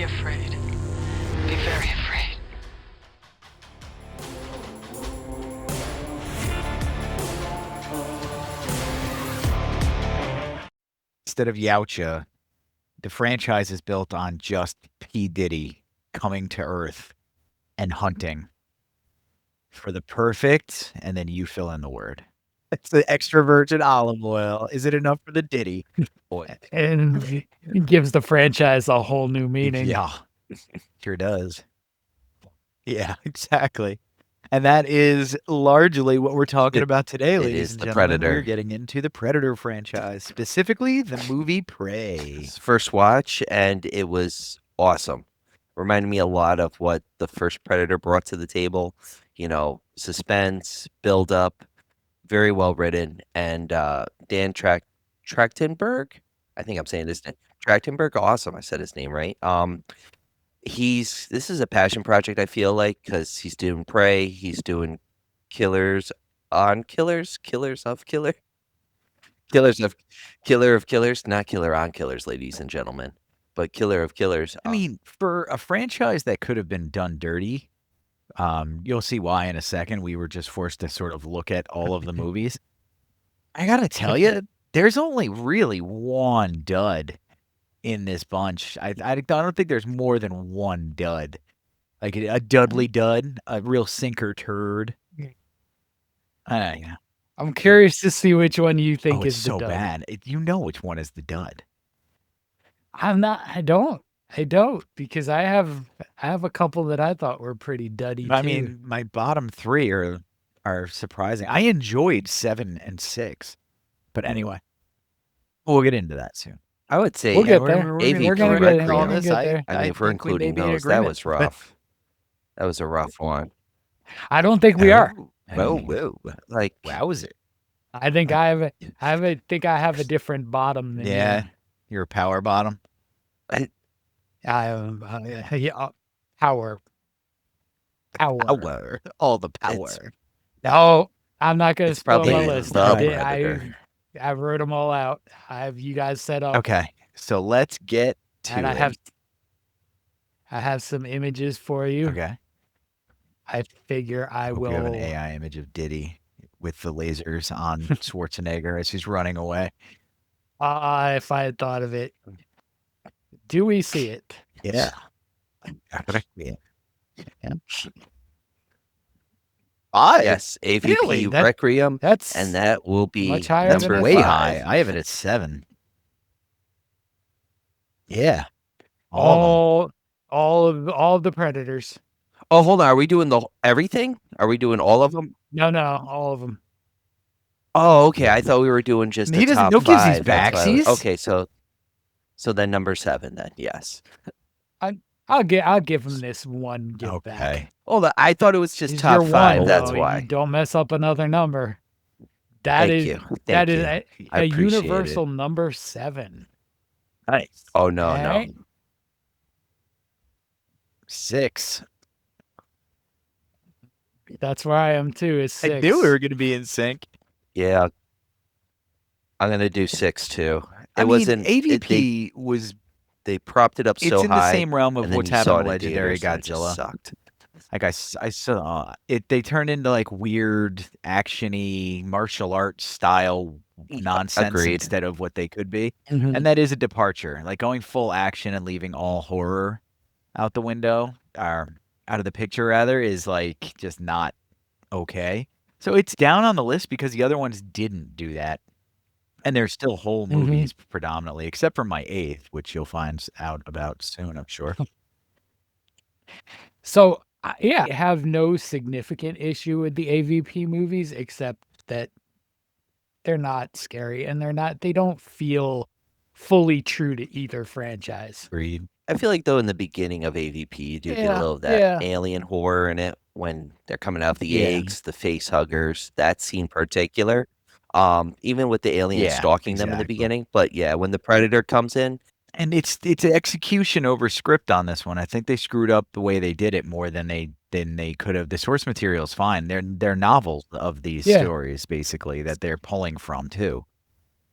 Be afraid. Be very afraid. Instead of Yautja, the franchise is built on just P. Diddy coming to Earth and hunting for the perfect, and then you fill in the word. It's the extra virgin olive oil. Is it enough for the Diddy? And it gives the franchise a whole new meaning. Yeah, sure does. Yeah, exactly. And that is largely what we're talking about today, ladies is and the gentlemen. Predator. We're getting into the Predator franchise, specifically the movie Prey. It's first watch, and it was awesome. Reminded me a lot of what the first Predator brought to the table. You know, suspense, build up, very well written, and Dan Trachtenberg. I think I'm saying this name. Trachtenberg, awesome. I said his name right. This is a passion project, I feel like, because he's doing Prey, he's doing Killers on Killers, Killers of Killer, Killers of Killer of Killers, not Killer on Killers, ladies and gentlemen, but Killer of Killers. I mean, for a franchise that could have been done dirty, you'll see why in a second. We were just forced to sort of look at all of the movies. I gotta tell you, there's only really one dud in this bunch. I don't think there's more than one dud. Like a Dudley dud, a real sinker turd. Yeah. I'm curious to see which one you think it's is so the dud. bad. You know which one is the dud. I don't because I have a couple that I thought were pretty duddy too. I mean, my bottom three are surprising. I enjoyed 7 and 6, but anyway, we'll get into that soon. I would say we'll get there. AVP We're gonna Requiem. get, we're gonna get there. I mean, if we're including those, that was rough. That was a rough one. I don't think we are. Whoa. Like, wowzer. I think I have a different bottom than you. You're a power bottom. I power. All the power. No, I'm not gonna spoil my probably list. the I wrote them all out. I have you guys set up. Okay, so let's get to and it. I have some images for you. Okay. I figure I will. You have an AI image of Diddy with the lasers on Schwarzenegger as he's running away. If I had thought of it. Do we see it? Yeah. Yeah. Yes, AVP Really? Requiem, That's and that will be much higher than number way 5. high. I have it at 7. Yeah. all of the Predators. Oh, hold on. Are we doing everything? Are we doing all of them? No, all of them. Oh, okay. I thought we were doing just He the doesn't top know gives 5. these That's why backsies. okay, so then number 7 then, yes. I'll give him this one give back. Okay. Hold on. I thought it was just It's top your 5. one, That's though. why. You don't mess up another number. That Thank is you. that Thank is you. a I appreciate it. universal number 7. Nice. Oh, no. Alright. 6. That's where I am too. Is 6. I knew we were going to be in sync. Yeah. I'm going to do 6 too. I mean, wasn't AVP was. They propped it up so high. It's in the same realm of and then what's you happened saw to it in Legendary theaters, and it just Godzilla. sucked. Like I saw it. They turned into like weird actiony martial arts style nonsense Agreed. instead of what they could be. Mhm. And that is a departure. Like going full action and leaving all horror out the window, or out of the picture rather, is like just not okay. So it's down on the list because the other ones didn't do that. And they're still whole movies predominantly, except for my 8th, which you'll find out about soon, I'm sure. So, I have no significant issue with the AVP movies, except that they're not scary and they don't feel fully true to either franchise. Agreed. I feel like, though, in the beginning of AVP, you do get a little of that alien horror in it when they're coming out of the eggs, the face huggers, that scene particular. Even with the alien stalking them in the beginning. But yeah, when the Predator comes in. And it's an execution over script on this one. I think they screwed up the way they did it more than they could have. The source material is fine. They're novels of these stories, basically, that they're pulling from too.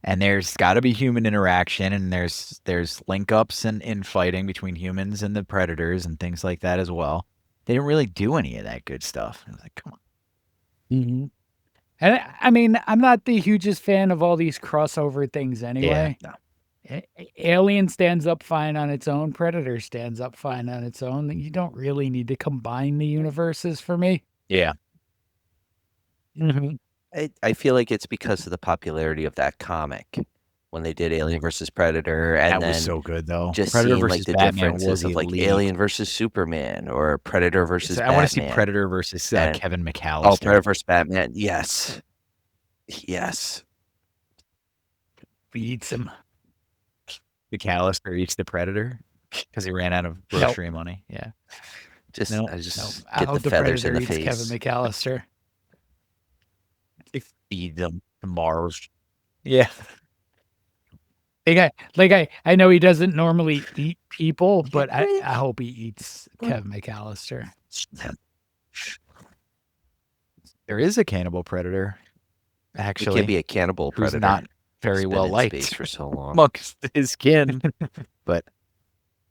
And there's got to be human interaction, and there's link ups and in fighting between humans and the predators and things like that as well. They didn't really do any of that good stuff. I was like, come on. Mm-hmm. And I mean, I'm not the hugest fan of all these crossover things anyway. No. Alien stands up fine on its own. Predator stands up fine on its own. You don't really need to combine the universes for me. Yeah. Mm-hmm. I feel like it's because of the popularity of that comic when they did Alien versus Predator, and That then was so good though. just Predator seeing versus like the Batman differences was of like elite. Alien versus Superman or Predator versus So I Batman. want to see Predator versus And- Kevin McAllister. Oh, Predator versus Batman. Yes. Yes. He eats him. McAllister eats the Predator because he ran out of grocery money. Yeah. Just No, I just I get hope the the feathers in Predator the eats face. Kevin McAllister. They feed them to Mars. Yeah. I know he doesn't normally eat people, but I hope he eats Kevin McAllister. There is a cannibal predator, It actually, can be a cannibal who's predator. not very He's been well in liked space for so long. amongst his kin. But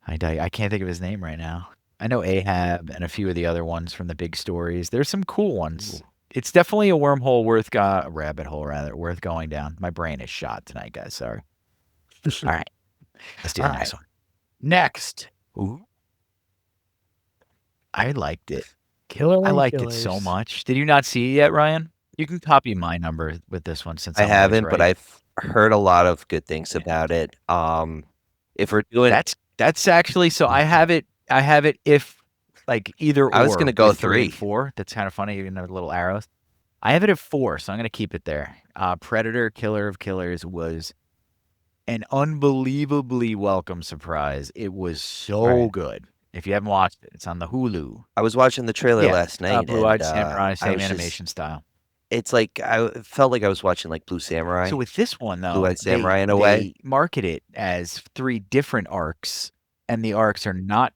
I can't think of his name right now. I know Ahab and a few of the other ones from the big stories. There's some cool ones. It's definitely a wormhole worth rabbit hole rather worth going down. My brain is shot tonight, guys. Sorry. All right, let's do the All next one. Next, Ooh. I liked it. Killer. I and liked it so Killers. much. Did you not see it yet, Ryan? You can copy my number with this one since I I'm always haven't, but right. I've heard a lot of good things about it. If we're doing, That's actually so. I have it. If like either. I was or gonna go with 3 and 3. 4. That's kind of funny. You know, little arrows. I have it at 4, so I'm gonna keep it there. Predator, Killer of Killers was an unbelievably welcome surprise. It was so Right. good. If you haven't watched it, it's on the Hulu. I was watching the trailer Yeah, last night, Blue-Eyed and Samurai, I same was just- animation style. It's like I felt like I was watching like Blue Samurai. So with this one though, Blue-Eyed Samurai in a way. they market it as 3 different arcs, and the arcs are not.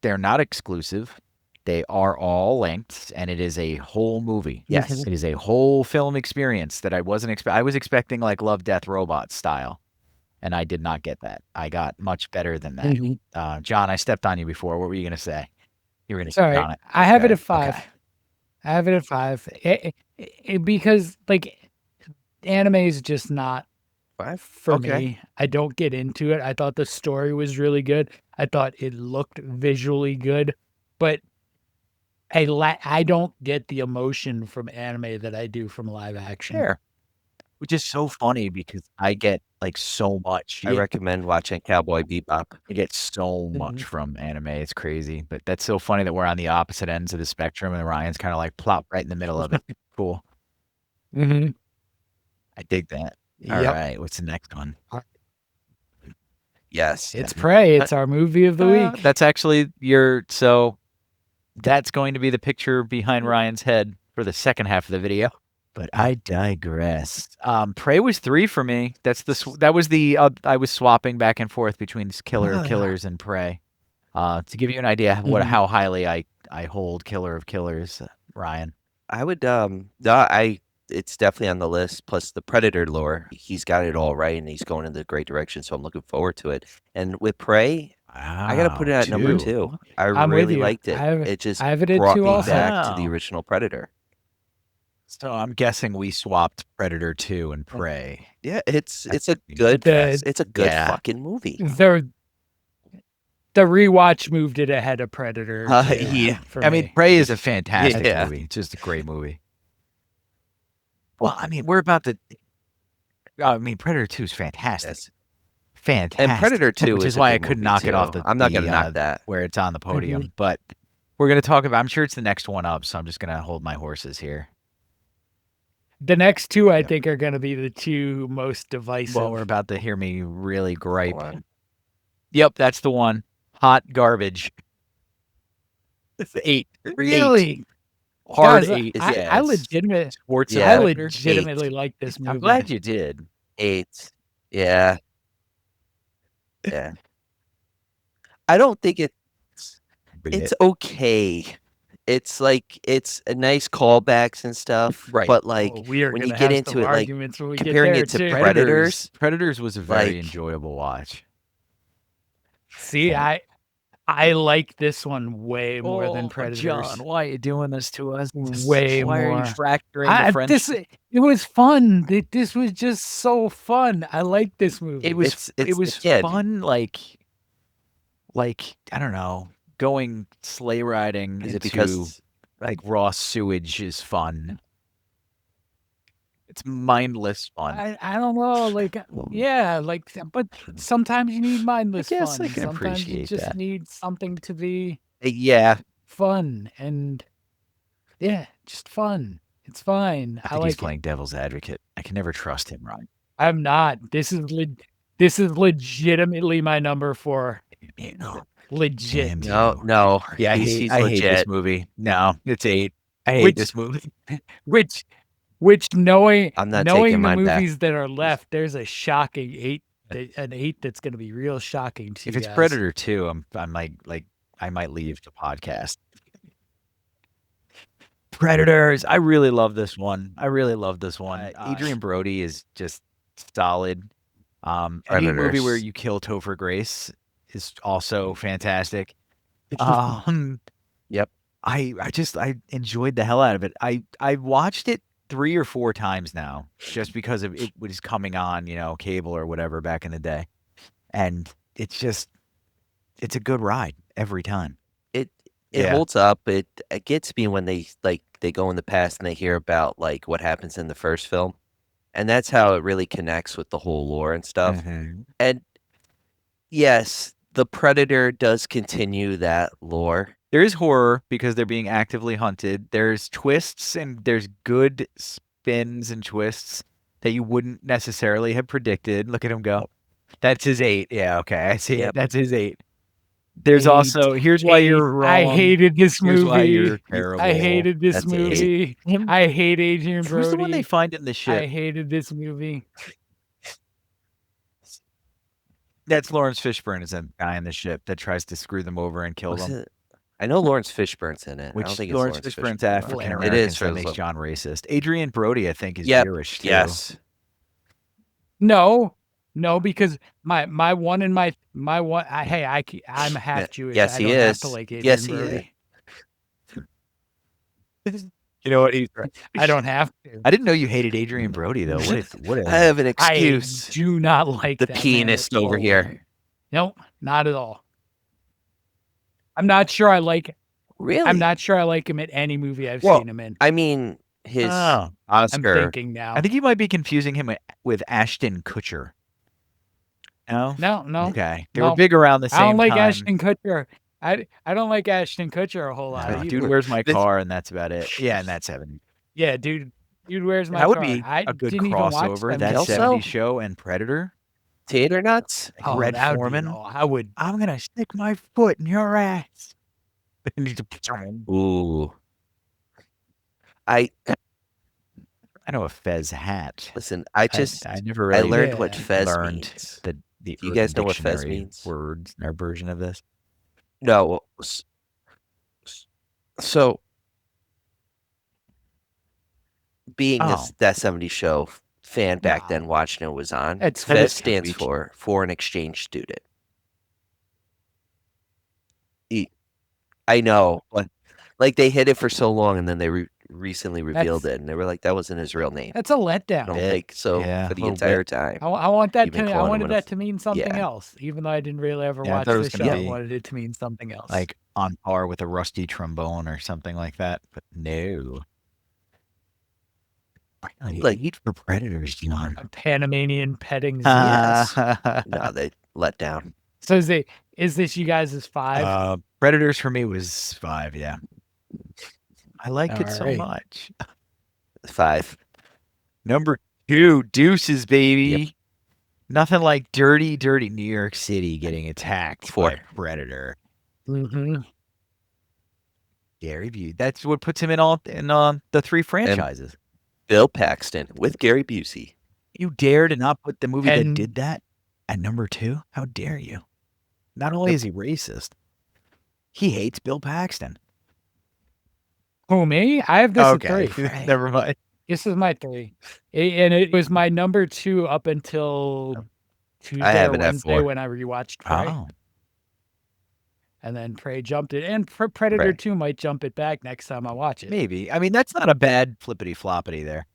They're not exclusive. They are all linked, and it is a whole movie. Yes. It is a whole film experience that I wasn't expecting. I was expecting like Love, Death, Robots style, and I did not get that. I got much better than that. Mhm. John, I stepped on you before. What were you going to say? You were going to Sorry, say on it. I have it Okay, at 5. okay. I have it at 5. Because like anime is just not 5? for Okay. me. I don't get into it. I thought the story was really good. I thought it looked visually good, but I don't get the emotion from anime that I do from live action. Fair. Which is so funny because I get like so much. I recommend watching Cowboy Bebop. I get so much from anime. It's crazy. But that's so funny that we're on the opposite ends of the spectrum and Ryan's kind of like plop right in the middle of it. Cool. Mm-hmm. I dig that. All right. What's the next one? Yes. It's Prey. It's our movie of the week. That's actually that's going to be the picture behind Ryan's head for the second half of the video. But I digress. Prey was 3 for me. That was the I was swapping back and forth between Killer of Killers and Prey. To give you an idea how highly I hold Killer of Killers, Ryan. I would it's definitely on the list. Plus the Predator lore, he's got it all right, and he's going in the great direction. So I'm looking forward to it. And with Prey, I gotta put it at number 2. I'm with really you. liked it. I just have it at brought 2 me also. back to the Wow. original Predator. So I'm guessing we swapped Predator 2 and Prey. Yeah, it's a pretty good good. it's a good Yeah. fucking movie. The rewatch moved it ahead of Predator. Yeah. for I mean, me. Prey is a fantastic Yeah. movie. It's just a great movie. Well, I mean, we're about to. I mean, Predator 2 is fantastic. Yes. Fantastic. And Predator 2 which is a why I good couldn't movie, knock it off too. the. I'm not gonna the, knock that. where it's on the podium, but we're gonna talk about. I'm sure it's the next one up, so I'm just gonna hold my horses here. The next 2, I Yep. think, are going to be the 2 most divisive. Well, we're about to hear me really gripe. Hold on. Yep, that's the one. Hot garbage. It's 8. Really? Hard Guys, 8. I Yes. Sports Yeah. I Predator. legitimately like this movie. I'm glad you did. 8. Yeah. I don't think it's okay. it's like it's a nice callbacks and stuff, Right. but like we are when gonna you get have into some it, like arguments when we comparing get there it to too. Predators, Predators was a very like- enjoyable watch. See, I like this one way more than Predators. John, why are you doing this to us? Way why are more. you fracturing the friendship? It was fun. This was just so fun. I like this movie. It was It's it was a kid. fun, like I don't know, going sleigh riding Is it into because like raw sewage is fun. It's mindless fun. I don't know, like yeah, like but sometimes you need mindless guess fun. I can Sometimes you appreciate just that. need something to be yeah, fun and yeah, just fun. It's fine. I I think like he's it. playing devil's advocate. I can never trust him, Ron. I'm not. This is legitimately my number 4. Legit. Damn no. Yeah, he's I hate this legit. movie. No, it's 8. I hate Which- this movie. Which knowing I'm not knowing taking the mine back. movies that are left, there's a shocking 8, an 8 that's going to be real shocking to If you it's guys. Predator 2, I might leave the podcast. Predators. I really love this one. Adrian Brody is just solid. Any movie Predators. where you kill Topher Grace is also fantastic. Yep. I enjoyed the hell out of it. I watched it 3 or 4 times now, just because of it was coming on, cable or whatever back in the day, and it's a good ride every time. It Yeah. holds up. It gets me when they go in the past and they hear about like what happens in the first film, and that's how it really connects with the whole lore and stuff. Mhm. And yes, the Predator does continue that lore. There is horror because they're being actively hunted. There's twists and there's good spins and twists that you wouldn't necessarily have predicted. Look at him go. That's his 8. Yeah, okay. I see it. Yep. That's his 8. There's 8, also here's why you're wrong. I hated this Here's why movie. you're terrible. I hated this That's 8. movie. I hate Adrian Brody. Who's the one they find in the I ship? hated this movie. That's Lawrence Fishburne is a guy in the ship that tries to screw them over and kill Was them. it? I know Lawrence Fishburne's in it. I Which don't think it's Lawrence Lawrence Fishburne's Fishburne. African It American, is so that for makes the- John racist. Adrian Brody, I think, is Yep. Jewish too. Yes. No, because my one and my one. I'm half Jewish. yes, I he don't have to is. like Adrian Yes, he Brody. You know what? He's right. I don't have to. I didn't know you hated Adrian Brody though. What I have an I excuse. do not like The that man pianist at over all. here. No, not at all. I'm not sure I like. Really? I'm not sure I like him at any movie I've Well, seen him in. I mean, his Oh, I'm Oscar. thinking now. I think you might be confusing him with Ashton Kutcher. No? No. Okay. They No. were big around the same I don't like time. Ashton Kutcher. I don't like Ashton Kutcher a whole lot. No, either. dude, where's my This- car? And that's about it. Yeah, and that's 70. Yeah, dude, where's my That would car? be I a good didn't even watch crossover. them That Kelso? 70s show and Predator. Tater nuts. Oh, Red that would be Foreman. all- I would. I'm gonna stick my foot in your ass. Ooh. I know a Fez hat. listen. I just I never I really learned what Yeah. Fez learned means. the Do you guys know what Fez Dictionary means? words, our version of this. No. So, being Oh. that 70s show fan back Wow. then, watching it was on. It's Fez Fez stands Week. for foreign exchange student. I know, but like they hid it for so long, and then they recently revealed That's- it, and they were like, "That wasn't his real name." That's a I letdown. don't bit. think so Yeah, for a the little entire bit. time. I want that Even to. I calling him wanted one of- that to mean something Yeah. else, even though I didn't really ever Yeah, I watch thought it the was show. gonna I be, wanted it to mean something else. like on par with a rusty trombone or something like that, but no. Really, Like- eat for predators, John. a Panamanian petting zoo. Yes. No, they let down. So is this you guys' 5? Predators for me was 5. Yeah, I liked it so Alright. much. 5. Number 2, Deuces, baby. Nothing like dirty New York City getting attacked 4. by a predator. Mm-hmm. Gary Busey. That's what puts him in the 3 franchises. Bill Paxton with Gary Busey. You dare to not put the movie that And- did that at number 2? How dare you? Not only is he racist, he hates Bill Paxton. Who, me? I have this Okay, at 3. never mind. This is my 3. And it was my number 2 up until Tuesday have or it at Wednesday 4. when I rewatched Prey. Oh, And then Prey jumped it. And Predator Right. 2 might jump it back next time I watch it. maybe. I mean, that's not a bad flippity floppity there.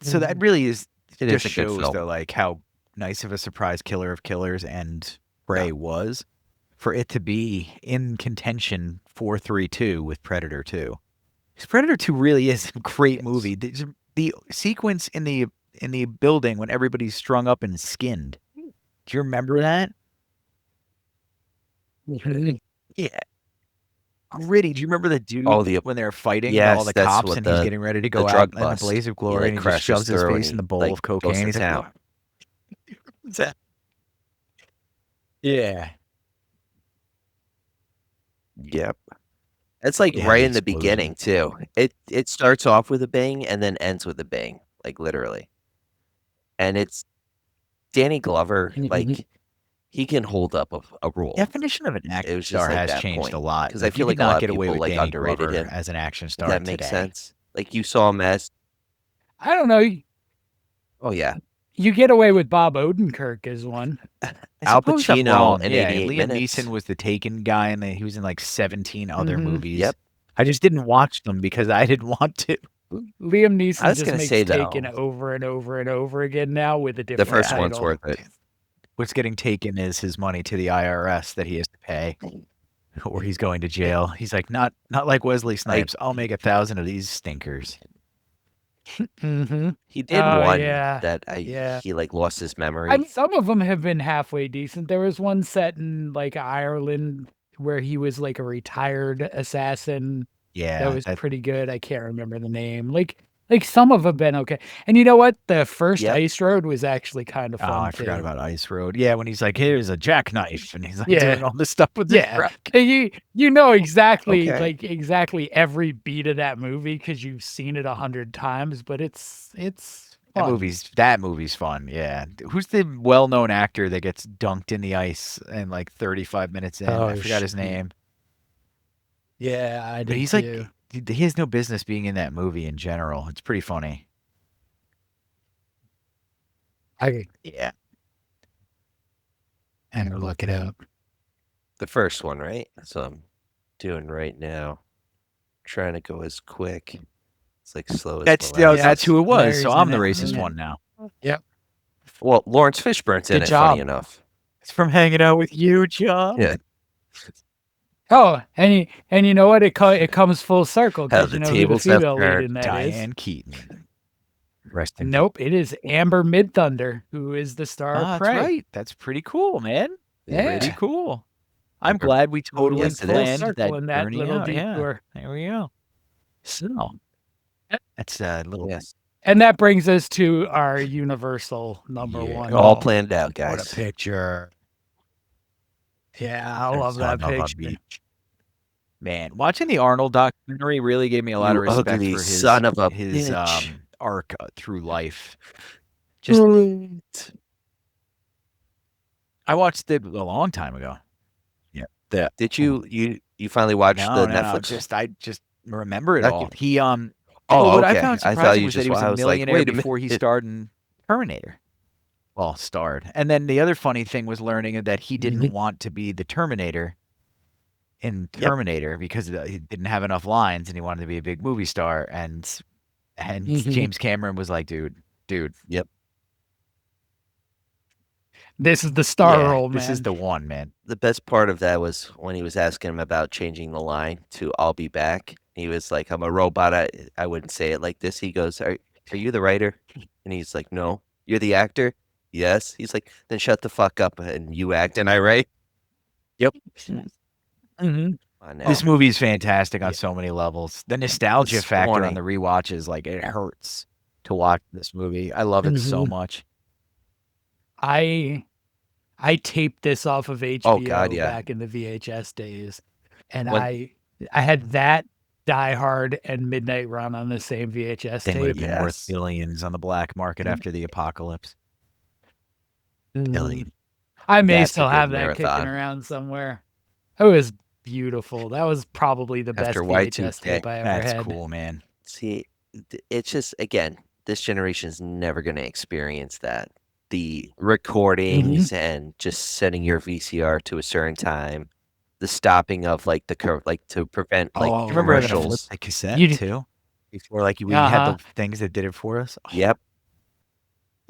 So that really is It just is a good shows film. though, like how nice of a surprise Killer of Killers and Prey was, for it to be in contention 4-3-2 with Predator 2. Because Predator 2 really is a great movie. The sequence in the building when everybody's strung up and skinned. Do you remember that? Yeah. Gritty. Do you remember the dude when they're fighting with all Yes, the that's cops what and he's the getting ready to go out drug in a bust. blaze of He, glory and he just crashes shoves his through face and in the he, bowl of goes cocaine? to He's like, town. "What? What's that?" Yeah. Yep. It's like Yeah, right the in the explosion. beginning too. It starts off with a bang and then ends with a bang, like literally. And it's Danny Glover, like he can hold up a role. Definition of an action It was star just like has that changed point. a lot. Because Like, I feel you like could a lot not of get away people with like Danny underrated Glover him. as an action If star that makes today. sense. Like you saw him as I don't know. oh yeah. You get away with Bob Odenkirk as one. I Al suppose I'm Pacino wrong. in Yeah, 88 Liam minutes. Neeson was the Taken guy, and he was in like 17 other Mhm. movies. Yep. I just didn't watch them because I didn't want to. Liam I Neeson was just gonna makes say, Taken though, over and over and over again now with a the different first title. one's worth it. What's getting taken is his money to the IRS that he has to pay, or he's going to jail. He's like, not like Wesley Snipes. I'll make 1,000 of these stinkers. Mm-hmm. He did Oh, one yeah. that Yeah. he like lost his memory. I mean, some of them have been halfway decent. There was one set in like Ireland where he was like a retired assassin. Yeah, That was pretty good. I can't remember the name. Like some of them have been okay. And you know what? The first Yep. Ice Road was actually kind of fun I too. forgot about Ice Road. Yeah, when he's like, here's a jackknife, and he's like Yeah. doing all this stuff with his truck. You know exactly Okay. like exactly every beat of that movie because you've seen it 100 times, but it's fun. That movie's fun. Yeah. Who's the well-known actor that gets dunked in the ice in like 35 minutes in? I forgot his name. Yeah, I But did he's too. like, he has no business being in that movie in general. It's pretty funny. Yeah. And look it up. The first one, right? So I'm doing right now. Trying to go as quick. It's like slow as That's molasses. who it was. Larry's So I'm in the it. racist Yeah. one now. Well, Lawrence Fishburne's in Good it, funny job. enough. It's from hanging out with you, John. Yeah. Oh, and you know what? It comes full circle How because the you know who the tables have female lead turned. in that is. Diane Keaton. Rest in Nope, it is Amber Midthunder who is the star of That's Prey. right. That's pretty cool, man. Yeah. Pretty cool. I'm Amber- glad we totally Yes, it is. planned Circle that in that journey little out. Yeah. detour. There we go. So that's a little Yes. And that brings us to our universal number Yeah. one. All Oh, planned out, what guys. a picture. Yeah, I love that Son of a picture. bitch. Man, watching the Arnold documentary really gave me a lot You of respect ugly for his son of a his bitch. arc through life. Just I watched it a long time ago. Yeah. Did you finally watch the No, Netflix? I just remember it all. Docu- He Oh, what I okay. found I thought surprising you was that just. he was I a was like, millionaire wait a before he minute. starred in Terminator. Well, starred. And then the other funny thing was learning that he didn't want to be the Terminator in Terminator because he didn't have enough lines and he wanted to be a big movie star. And James Cameron was like, dude. Yep. This is the star Yeah, role, man. this is the one, man. The best part of that was when he was asking him about changing the line to "I'll be back." He was like, "I'm a robot. I wouldn't say it like this." He goes, "Are you the writer?" And he's like, "No." "You're the actor?" "Yes." He's like, "Then shut the fuck up and you act and I write." Yep. Mhm. Come on now. This movie is fantastic on so many levels. The nostalgia It's factor funny. on the rewatches, like it hurts to watch this movie. I love it so much. I taped this off of HBO God, yeah. back in the VHS days, and When- I had that Die Hard and Midnight Run on the same VHS They would have tape. been worth Yes. billions on the black market after the apocalypse. Mhm. Billion. I may That's a still good have that marathon. kicking around somewhere. It was beautiful. That was probably the best After VHS Y2K. tape I ever That's had. cool, man. See, it's just, again, this generation is never going to experience that. The recordings and just setting your VCR to a certain time, the stopping of like to prevent like Oh, remember having to flip commercials. the cassette You- too? Before we had Uh-huh. the things that did it for us. Oh, Yep.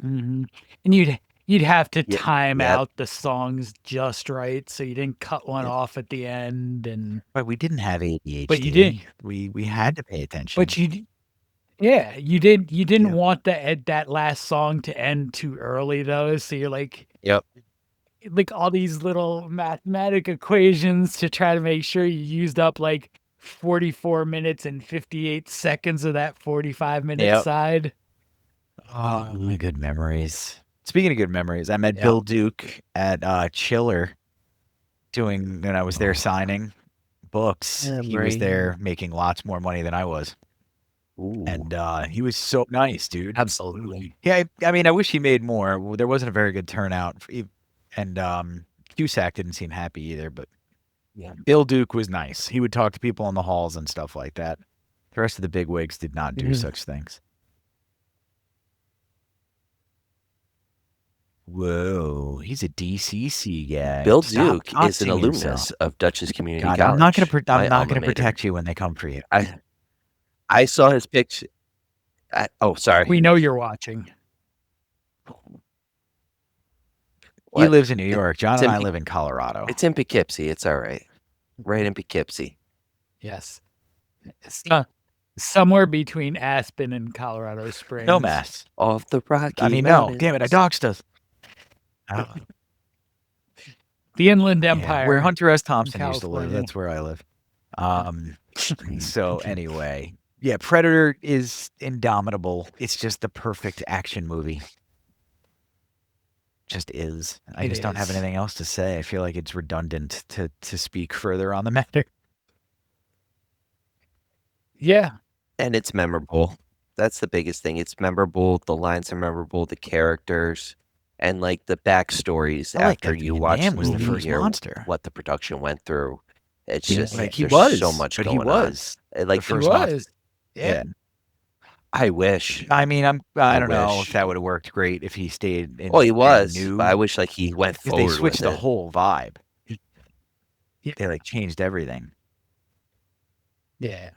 And you'd have to Ye- time yep. out the songs just right so you didn't cut one Yep. off at the end. And But we didn't have ADHD. But you did. We had to pay attention. but you didn't Yep. want that last song to end too early though. So you're like all these little mathematic equations to try to make sure you used up like 44 minutes and 58 seconds of that 45-minute Yep. side. Oh, my good memories. Speaking of good memories, I met Yep. Bill Duke at Chiller when I was there signing books. He was there making lots more money than I was. Ooh. And he was so nice, dude. Absolutely. Yeah, I mean, I wish he made more. Well, there wasn't a very good turnout. And Cusack didn't seem happy either, but Yeah. Bill Duke was nice. He would talk to people in the halls and stuff like that. The rest of the bigwigs did not do such things. Whoa, he's a DCC guy. Bill Stop Duke is an doxing alumnus yourself. of Dutchess Community God, College. I'm not gonna my I'm not gonna alma mater. protect you when they come for you. I saw his picture. Oh, sorry. We know you're watching. He What? lives in New York. John it's and in I P- live in Colorado. It's in Poughkeepsie. It's all right. Right in Poughkeepsie. Yes. It's somewhere between Aspen and Colorado Springs. No mess. Off the Rocky I mean, Mountains. no. Damn it, I doxed us. Oh, The Inland yeah, Empire. where Hunter S. Thompson used to live. California. That's where I live. So anyway, yeah, Predator is indomitable. It's just the perfect action movie. Just is. I It just don't have is. anything else to say. I feel like it's redundant to speak further on the matter. Yeah. And it's memorable. That's the biggest thing. It's memorable. The lines are memorable. The characters and like the backstories I like after that you Vietnam watch the was the movie, first hear monster. what the production went through. It's Yeah, just like he there's was so much but going he was on. Like the He first monster. was. Yeah. I wish. I mean, I don't know wish. if that would have worked great if he stayed in. Well, he was, new, but I wish like he went because forward they switched with the it. whole vibe. Yeah. They like changed everything. Yeah.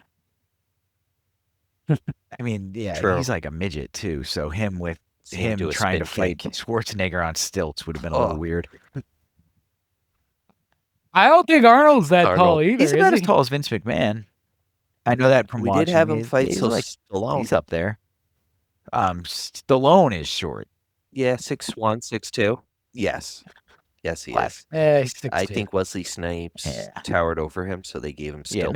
I mean, yeah, True. he's like a midget too. So him with See him do him a trying to spin fight kick. Schwarzenegger on stilts would have been a little Oh. weird. I don't think Arnold's that tall Arnold. either. He's is about he? as tall as Vince McMahon. I know that from We watching. did have him fight He's Stallone. he's up there. Stallone is short. Yeah, 6'1", 6'2". Yes. Yes, he Class. is. He's 6'2". I think Wesley Snipes Yeah. towered over him, so they gave him Yeah, skill.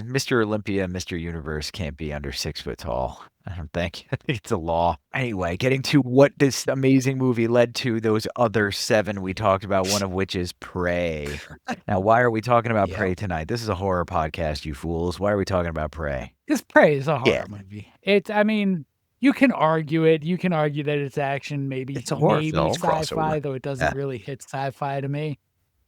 Mr. Olympia, Mr. Universe can't be under 6 foot tall. I don't think. I think it's a law. Anyway, getting to what this amazing movie led to, those other 7 we talked about, one of which is Prey. Now, why are we talking about Yep. Prey tonight? This is a horror podcast, you fools. Why are we talking about Prey? This Prey is a horror Yeah. movie. I mean, you can argue it. You can argue that it's action, maybe It's a horror maybe film. sci-fi, Crossover. though it doesn't really hit sci-fi to me.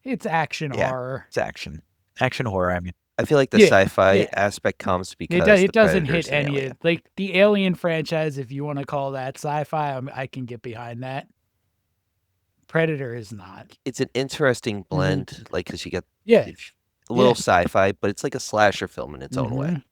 It's action Yeah. horror. It's action. Action horror, I mean. I feel like the Yeah, sci-fi yeah. aspect comes because It the doesn't Predator's hit an any alien. of like the Alien franchise, if you want to call that sci-fi. I can get behind that. Predator is not. It's an interesting blend, like because you get Yeah. a little Yeah. sci-fi, but it's like a slasher film in its own way. Mhm.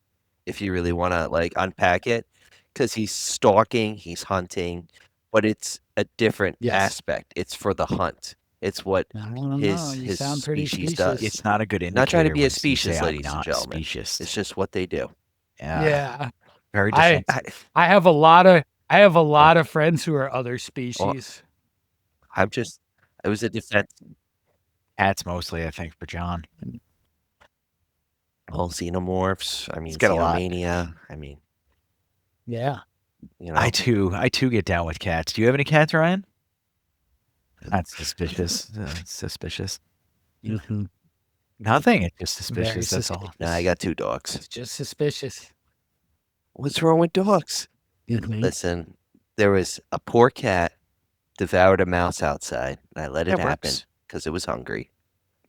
If you really want to like unpack it, because he's stalking, he's hunting, but it's a different Yes. aspect. It's for the hunt. It's what I don't know. his You sound pretty species specious. does. It's not a good indicator. Not trying to be a when you specious, say I'm ladies and not gentlemen. specious. It's just what they do. Yeah. Very I- defensive. I have a lot of friends who are other species. It was a defense. Cats mostly, I think, for John. All xenomorphs. I mean, got a lot. Xenomania. I mean, Yeah. you know. I too get down with cats. Do you have any cats, Ryan? That's suspicious. Suspicious. Mhm. Nothing. It's just Very suspicious. That's all. suspicious. Nah, I got 2 dogs. It's just suspicious. What's wrong with dogs? Mhm. Listen, there was a poor cat devoured a mouse outside, and I let it That happen works. because it was hungry.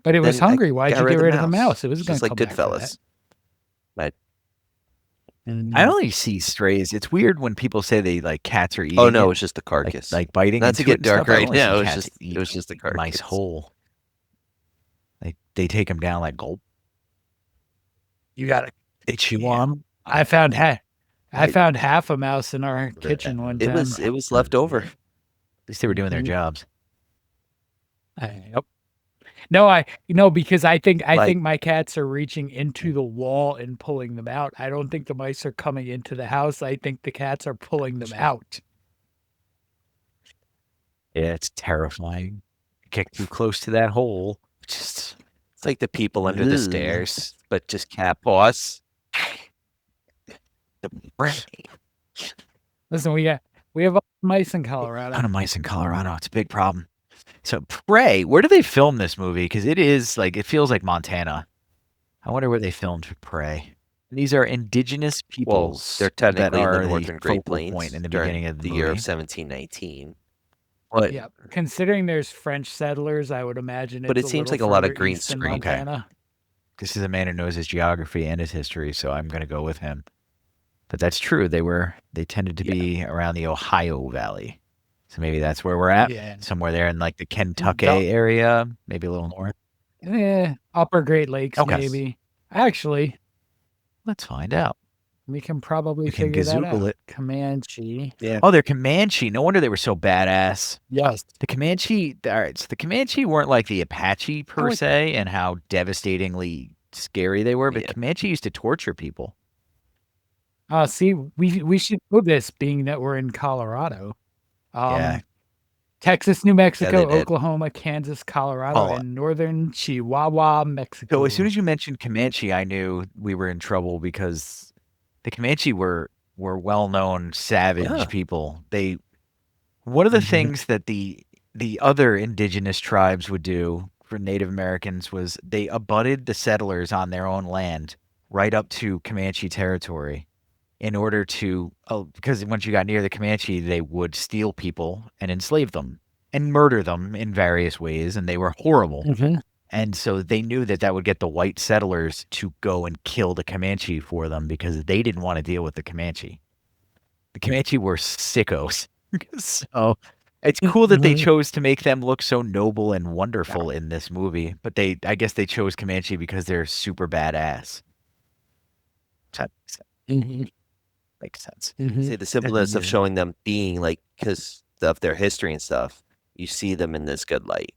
But it was Then I hungry. Why'd got you rid get of rid of the mouse? It was Just going to like come back for Goodfellas. that. And I only see strays. It's weird when people say they like cats are eating Oh no, it, it's just the carcass. like biting Not to into it get and stuff. dark I right only see now. It cats eat was just the carcass. mice whole. They take them down like gulp. you got it. They chew Yeah. on 'em. I found I- found half a mouse in our kitchen one It time. was left over. At least they were doing their Mhm. jobs. Yep. No, because I think Like- my cats are reaching into the wall and pulling them out. I don't think the mice are coming into the house. I think the cats are pulling them out. Yeah, it's terrifying. Get too close to that hole. Just It's like the people under the Ugh. stairs, but just cat paws. Listen, we have mice in a Colorado. ton of mice in Colorado. It's a big problem. So Prey, where do they film this movie? Because it feels like Montana. I wonder where they filmed Prey. These are indigenous Well, peoples they're technically that in are the northern Great focal Plains point in the during beginning of the the year of movie. 1719. But Yeah, considering there's French settlers, I would imagine. But it's it seems little like a lot of further green east than screen. Okay. Montana. This is a man who knows his geography and his history, so I'm going to go with him. But that's true. They tended to be around the Ohio Valley. So maybe that's where we're at. Yeah. Somewhere there in like the Kentucky Duh. area, maybe a little north. Upper Great Lakes, Okay. maybe. Actually, Let's find out. we can probably You can figure that gazoogle out. it. Comanche. yeah, Oh, they're Comanche. No wonder they were so badass. Yes. The Comanche, all right, so the Comanche weren't like the Apache per se and how devastatingly scary they were, but Yeah. Comanche used to torture people. See, we should know this, being that we're in Colorado. Yeah. Texas, New Mexico, they did. Oklahoma, Kansas, Colorado, Oh. and northern Chihuahua, Mexico. So as soon as you mentioned Comanche, I knew we were in trouble because the Comanche were well-known savage Yeah. people. One of the Mhm. things that the other indigenous tribes would do for Native Americans was they abutted the settlers on their own land right up to Comanche territory in order to, because once you got near the Comanche, they would steal people and enslave them and murder them in various ways, and they were horrible. Mhm. And so they knew that would get the white settlers to go and kill the Comanche for them because they didn't want to deal with the Comanche. The Comanche were sickos. So it's cool that they Mhm. chose to make them look so noble and wonderful in this movie, but I guess they chose Comanche because they're super badass. That Mhm. makes sense. Mhm. See, the simpleness of Yeah. showing them being like, because of their history and stuff, you see them in this good light.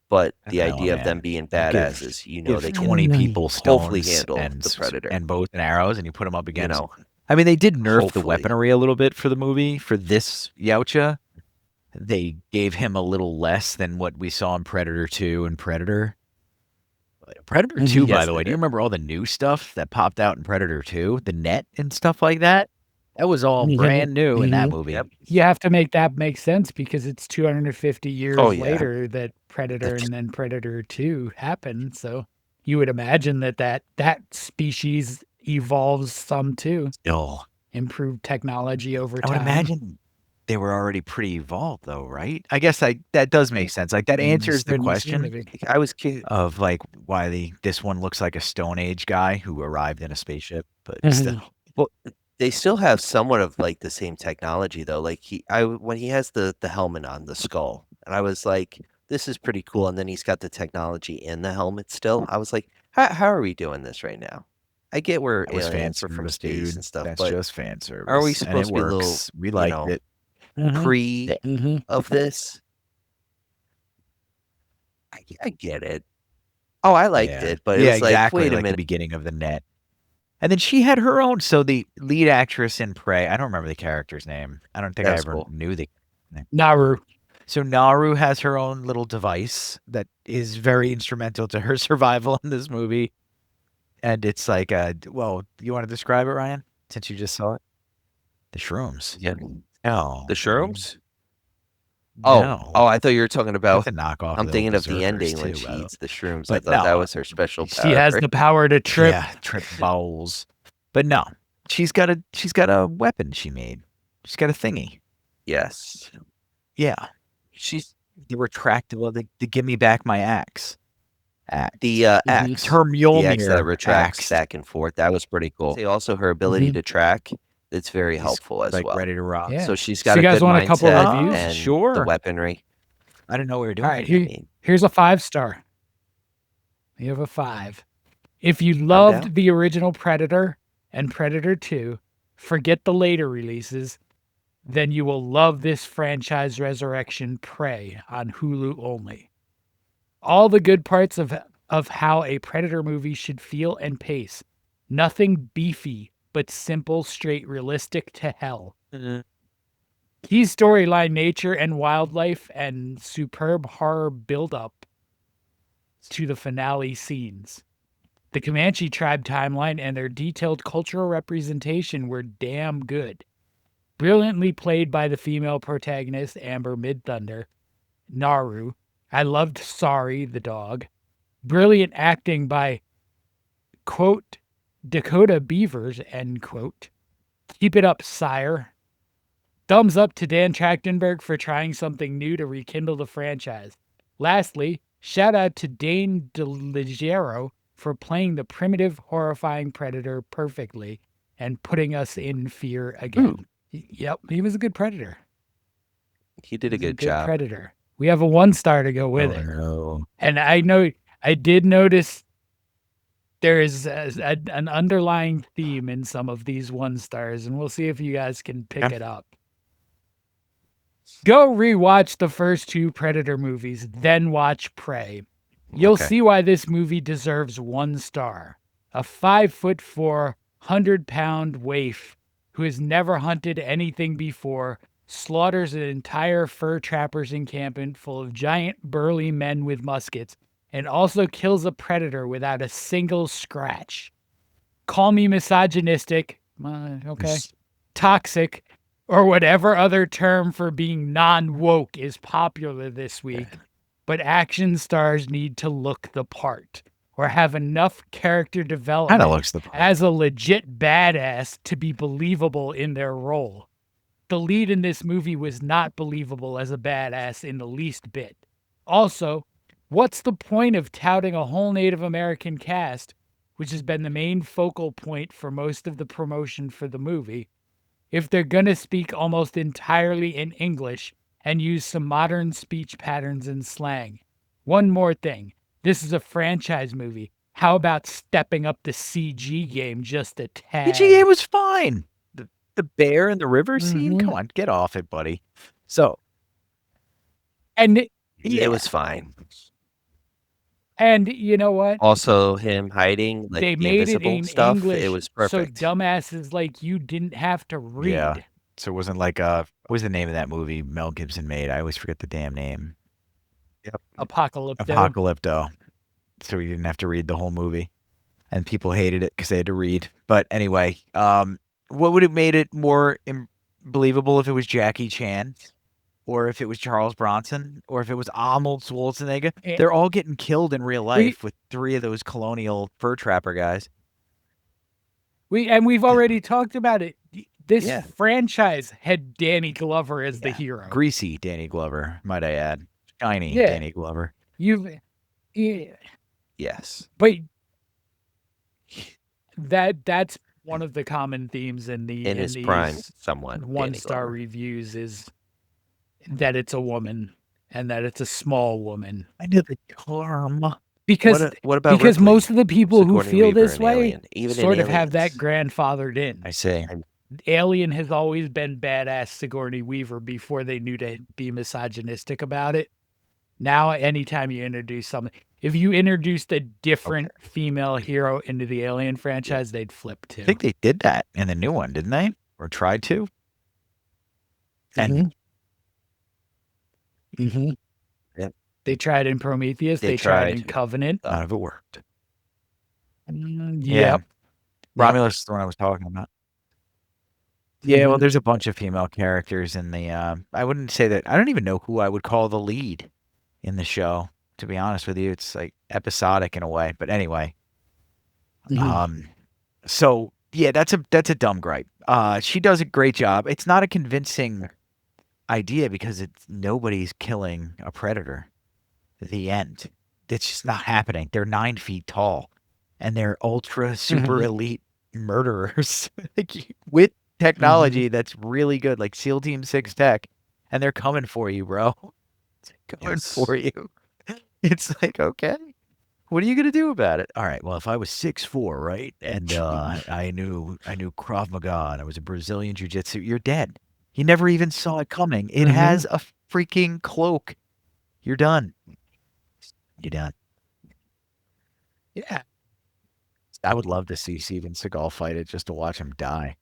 But the No, idea of them man. being Give- badasses, Give they can 20 people hopefully stones handle and the predator. and bows and arrows, and you put them up you against. know, I mean, they did nerf the hopefully. weaponry a little bit for the movie. For this Yautja, they gave him a little less than what we saw in Predator 2 and Predator. Predator 2, by Yes, the way, they do you did. remember all the new stuff that popped out in Predator 2? The net and stuff like that? That was all Mhm. brand new in that Mhm. movie. Yep. You have to make that make sense because it's 250 years Oh, yeah. later that Predator and then Predator 2 happened. So you would imagine that species evolves some too. Still, Improved technology over I time. would imagine they were already pretty evolved, though, right? I guess that does make sense. Like that answers the Couldn't seem to question be. I was curious. of like why this one looks like a Stone Age guy who arrived in a spaceship, but Mhm. still. They still have somewhat of like the same technology though. Like when he has the helmet on, the skull, and I was like, this is pretty cool. And then he's got the technology in the helmet still. I was like, how are we doing this right now? I get where That was fan aliens are from service, space dude. and stuff, That's but just fan service. are we and supposed it to be a little, works. We liked it. Mhm. pre Mhm. of this? I get it. Oh, I liked Yeah. it, but it yeah, was like, exactly. wait a like the minute. beginning of the net. And then she had her own. So the lead actress in Prey, I don't remember the character's name. I don't think That I was ever cool. knew the. Naru. So Naru has her own little device that is very instrumental to her survival in this movie. And it's like, well, you want to describe it, Ryan? Since you just saw it? The shrooms. Yeah. Oh. The shrooms? Oh, No. I thought you were talking about. That's a knockoff. I'm thinking of the Berserkers, ending when too, she by the way. eats the shrooms. I But thought that no. was her special power. She has the power to trip. Yeah, trip bowls. But no, she's got a weapon she made. She's got a thingy. Axe. The axe. The axe that Mjolnir retracts axe. back and forth. That was pretty cool. Say also her ability to track. It's very He's, helpful as like well. ready to rock. Yeah. So she's So got you a guys good want a couple mindset of reviews? and Sure. the weaponry. I didn't know we were doing All right, it. here's a 5-star. You have a 5. If you down. loved the original Predator and Predator 2, forget the later releases, then you will love this franchise resurrection, Prey, on Hulu only. All the good parts of how a Predator movie should feel and pace. Nothing beefy, but simple, straight, realistic to hell. Key storyline, nature and wildlife, and superb horror build-up to the finale scenes. The Comanche tribe timeline and their detailed cultural representation were damn good. Brilliantly played by the female protagonist, Amber Midthunder, Naru. I loved Sorry, the dog. Brilliant acting by, quote, Dakota Beavers, end quote. Keep it up, sire. Thumbs up to Dan Trachtenberg for trying something new to rekindle the franchise. Lastly, shout out to Dane DeLiggero for playing the primitive, horrifying Predator perfectly and putting us in fear again. Yep, he was a good Predator. He did a He's good job. Predator. We have a 1-star to go with it. No. And I did notice there is an underlying theme in some of these 1-stars, and we'll see if you guys can pick it up. Go rewatch the first 2 Predator movies, then watch Prey. You'll see why this movie deserves 1 star. A 5'4", 100-pound waif who has never hunted anything before slaughters an entire fur trappers encampment full of giant burly men with muskets and also kills a predator without a single scratch. Call me misogynistic, okay, toxic, or whatever other term for being non-woke is popular this week, but action stars need to look the part or have enough character development looks the part. as a legit badass to be believable in their role. The lead in this movie was not believable as a badass in the least bit. Also, what's the point of touting a whole Native American cast, which has been the main focal point for most of the promotion for the movie, if they're going to speak almost entirely in English and use some modern speech patterns and slang? One more thing. This is a franchise movie. How about stepping up the CG game just a tad? CG was fine. The bear in the river scene? Come on, get off it, buddy. So. And it was fine. And you know what? Also, him hiding, like they the made it invisible in stuff, English, it was perfect. so dumbasses like you didn't have to read. Yeah. So it wasn't like what was the name of that movie Mel Gibson made? I always forget the damn name. Yep. Apocalypto. So we didn't have to read the whole movie, and people hated it because they had to read. But anyway, what would have made it more believable if it was Jackie Chan, or if it was Charles Bronson, or if it was Arnold Schwarzenegger? They're all getting killed in real life with 3 of those colonial fur trapper guys. We've already talked about it. This franchise had Danny Glover as the hero. Greasy Danny Glover, might I add. Shiny Danny Glover. Yes. But that's one of the common themes in his these prime, somewhat 1-star reviews is that it's a woman and that it's a small woman. I knew the term. Because what about because Ripley? most of the people who Sigourney feel Weaver this in way Alien. Even in sort of have that Aliens. grandfathered in. I see. Alien has always been badass Sigourney Weaver before they knew to be misogynistic about it. Now, anytime you introduce something, if you introduced a different female hero into the Alien franchise, they'd flip too. I think they did that in the new one, didn't they? Or tried to? And Yep. They tried in Prometheus. They tried in Covenant. None of it worked. Yep. Romulus is the one I was talking about. Yeah, well, there's a bunch of female characters in the. I wouldn't say that. I don't even know who I would call the lead in the show. To be honest with you, it's like episodic in a way. But anyway, so yeah, that's a dumb gripe. She does a great job. It's not a convincing idea because nobody's killing a predator. The end. it's just not happening. They're 9 feet tall, and they're ultra super elite murderers like, with technology that's really good, like SEAL Team 6 tech, and they're coming for you, bro. Coming Yes. for you. It's like, okay, what are you gonna do about it? All right, well, if I was 6'4", right, and I knew Krav Maga and I was a Brazilian Jiu-Jitsu, you're dead. You never even saw it coming. It has a freaking cloak. You're done. You're done. Yeah. I would love to see Steven Seagal fight it just to watch him die.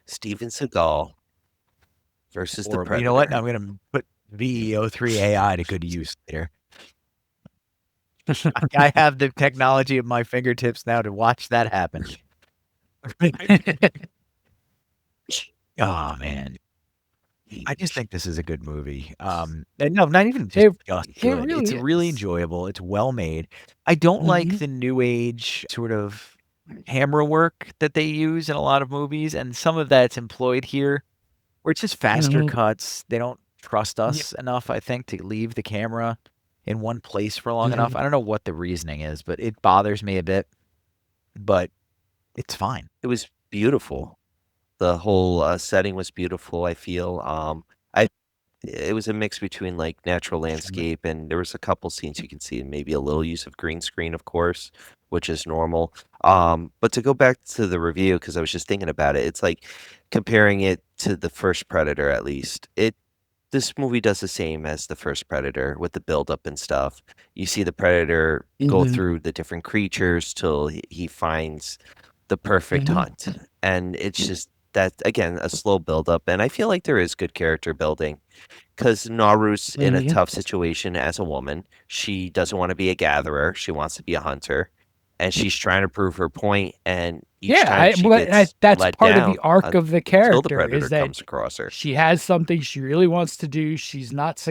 Steven Seagal versus the Or Predator. you know what? I'm gonna put VEO3 AI to good use later. I have the technology at my fingertips now to watch that happen. Oh man. I just think this is a good movie. And no, not even just It good. really It's really is. enjoyable. It's well made. I don't like the new age sort of camera work that they use in a lot of movies, and some of that's employed here, where it's just faster cuts. They don't trust us enough, I think, to leave the camera in one place for long enough. I don't know what the reasoning is, but it bothers me a bit. But it's fine. It was beautiful. The whole setting was beautiful, I feel. It was a mix between like natural landscape, and there was a couple scenes you can see, and maybe a little use of green screen, of course, which is normal. But to go back to the review, because I was just thinking about it, it's like comparing it to the first Predator. At least this movie does the same as the first Predator with the buildup and stuff. You see the Predator go through the different creatures till he finds the perfect hunt, and it's just that, again, a slow buildup. And I feel like there is good character building because Naru's in a tough situation as a woman. She doesn't want to be a gatherer; she wants to be a hunter, and she's trying to prove her point. And each time she gets that's let part of down the arc of the until character the Predator is that comes across her. she has something she really wants to do. She's not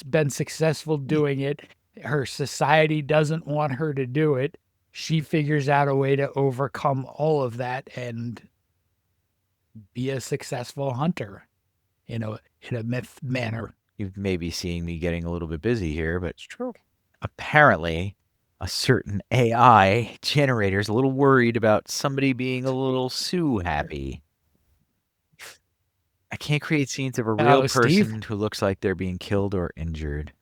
been successful doing it. Her society doesn't want her to do it. She figures out a way to overcome all of that and be a successful hunter in a myth manner. You may be seeing me getting a little bit busy here, but it's true. Apparently, a certain AI generator is a little worried about somebody being a little Sue happy. I can't create scenes of a real person who looks like they're being killed or injured.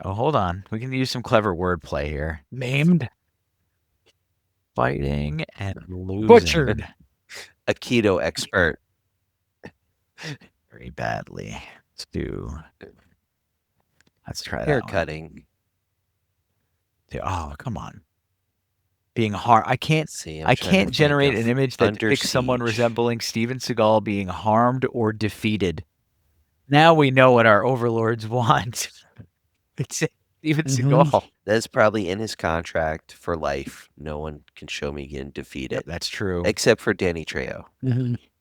Oh, hold on. We can use some clever wordplay here. Maimed, Fighting and losing. butchered. A keto expert. Very badly. Let's try that. Hair one. cutting. Oh, come on. Being harmed. I can't Think generate of an image that Under depicts someone Siege. resembling Steven Seagal being harmed or defeated. Now we know what our overlords want. It's Steven Seagal. That's probably in his contract for life. No one can show me getting defeated. Yep, that's true. Except for Danny Trejo.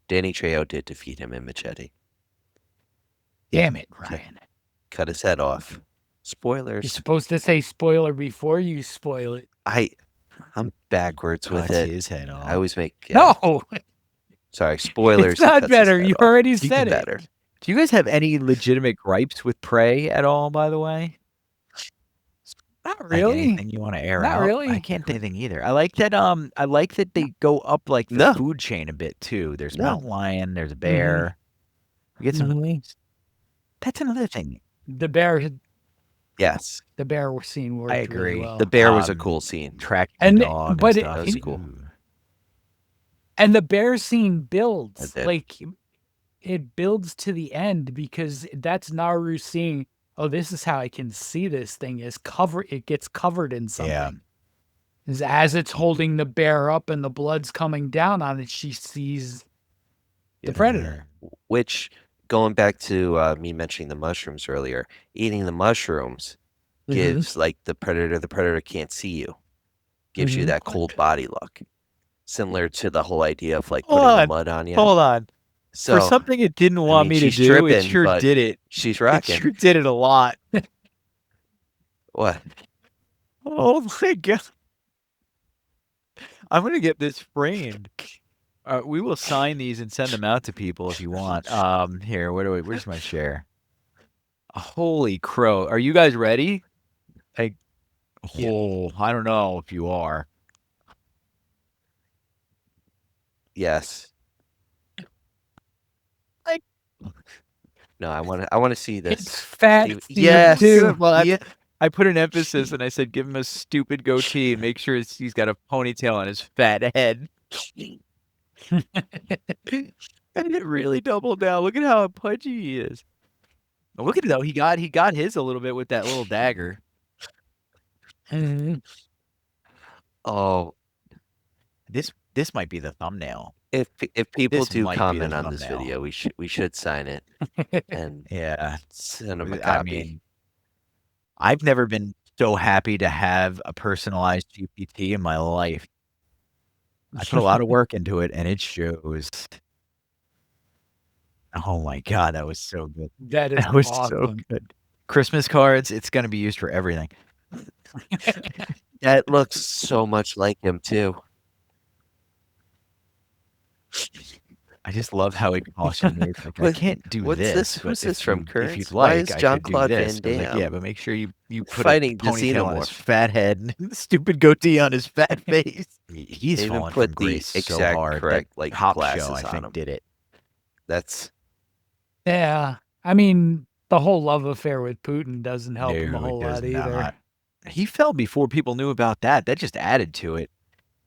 Danny Trejo did defeat him in Machete. Damn it, Ryan. Cut his head off. Spoilers. You're supposed to say spoiler before you spoil it. I'm backwards with Cuts it. his head off. I always make No, sorry, spoilers. it's not better. You already said it. Better. Do you guys have any legitimate gripes with Prey at all, by the way? Not Like really. anything you want to air Not out? really. I can't think anything either. I like that they go up like the No. food chain a bit too. There's No. mountain lion, there's a bear. We get some That's another thing. The bear Yes. scene worked I agree. really well. The bear was a cool scene. Tracking And the it- dog but and it- stuff. That was it- cool. Ooh. And the bear scene builds. It did. Like it builds to the end because that's Naru seeing, oh, this is how I can see this thing it gets covered in something. As it's holding the bear up and the blood's coming down on it, she sees the predator. Which, going back to me mentioning the mushrooms earlier, eating the mushrooms gives like the predator can't see you. Gives you that cold body look. Similar to the whole idea of like putting the mud on you. Hold on. So For something it didn't want me to she's do, it tripping, sure but did it. she's It rocking. sure did it a lot. What? Oh my god. I'm gonna get this framed. We will sign these and send them out to people if you want. Here, where's my share? Holy crow. Are you guys ready? Oh, I don't know if you are. Yes. Like- No, I want to see It's this. fat Steve- Steve, Yes. too. Well, Yeah. I put an emphasis and I said, give him a stupid goatee and make sure he's got a ponytail on his fat head. And it really doubled down. Look at how pudgy he is. Look at it though. He got his a little bit with that little dagger. Mhm. Oh, This might be the thumbnail. if people This do might be comment the on this thumbnail. video, we should sign it and Yeah. send them a I copy. mean, I've never been so happy to have a personalized GPT in my life. I put a lot of work into it, and it shows. Oh my God, that was so good. That is That was so awesome. good. Christmas cards, it's going to be used for everything. That looks so much like him too. I just love how he cautioned me. It's like, I What- can't do what's this. this? but Who's if this from, you- If Kearns? you'd Why like, is I could do Jean-Claude this. Van I was like, yeah, Damme but make sure you put fighting a the ponytail on his Xenomorph? fat head and stupid goatee on his fat face. He's They even fallen put from the grace so exact hard. correct, that like, Top glasses Show, I on think, him. did it. That's Yeah. I mean, the whole love affair with Putin doesn't help him a No, it whole does lot either. not. He fell before people knew about that. That just added to it.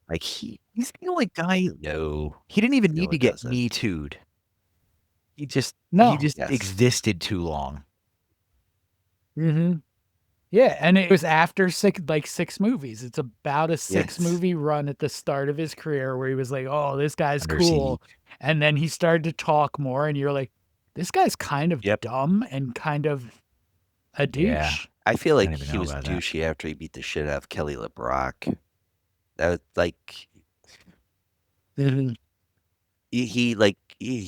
Like he's the only guy. no. He didn't even No, need to it get doesn't. Me Too'd. He just No. Yes. existed too long. Mm-hmm. Yeah, and it was after six movies. It's about a Yes. movie run at the start of his career where he was like, "Oh, this guy's Under cool," and then he started to talk more, and you're like, "This guy's kind of Yep. dumb and kind of a douche." Yeah. I feel like didn't even he know was about that. douchey after he beat the shit out of Kelly LeBrock. That was like Mhm. he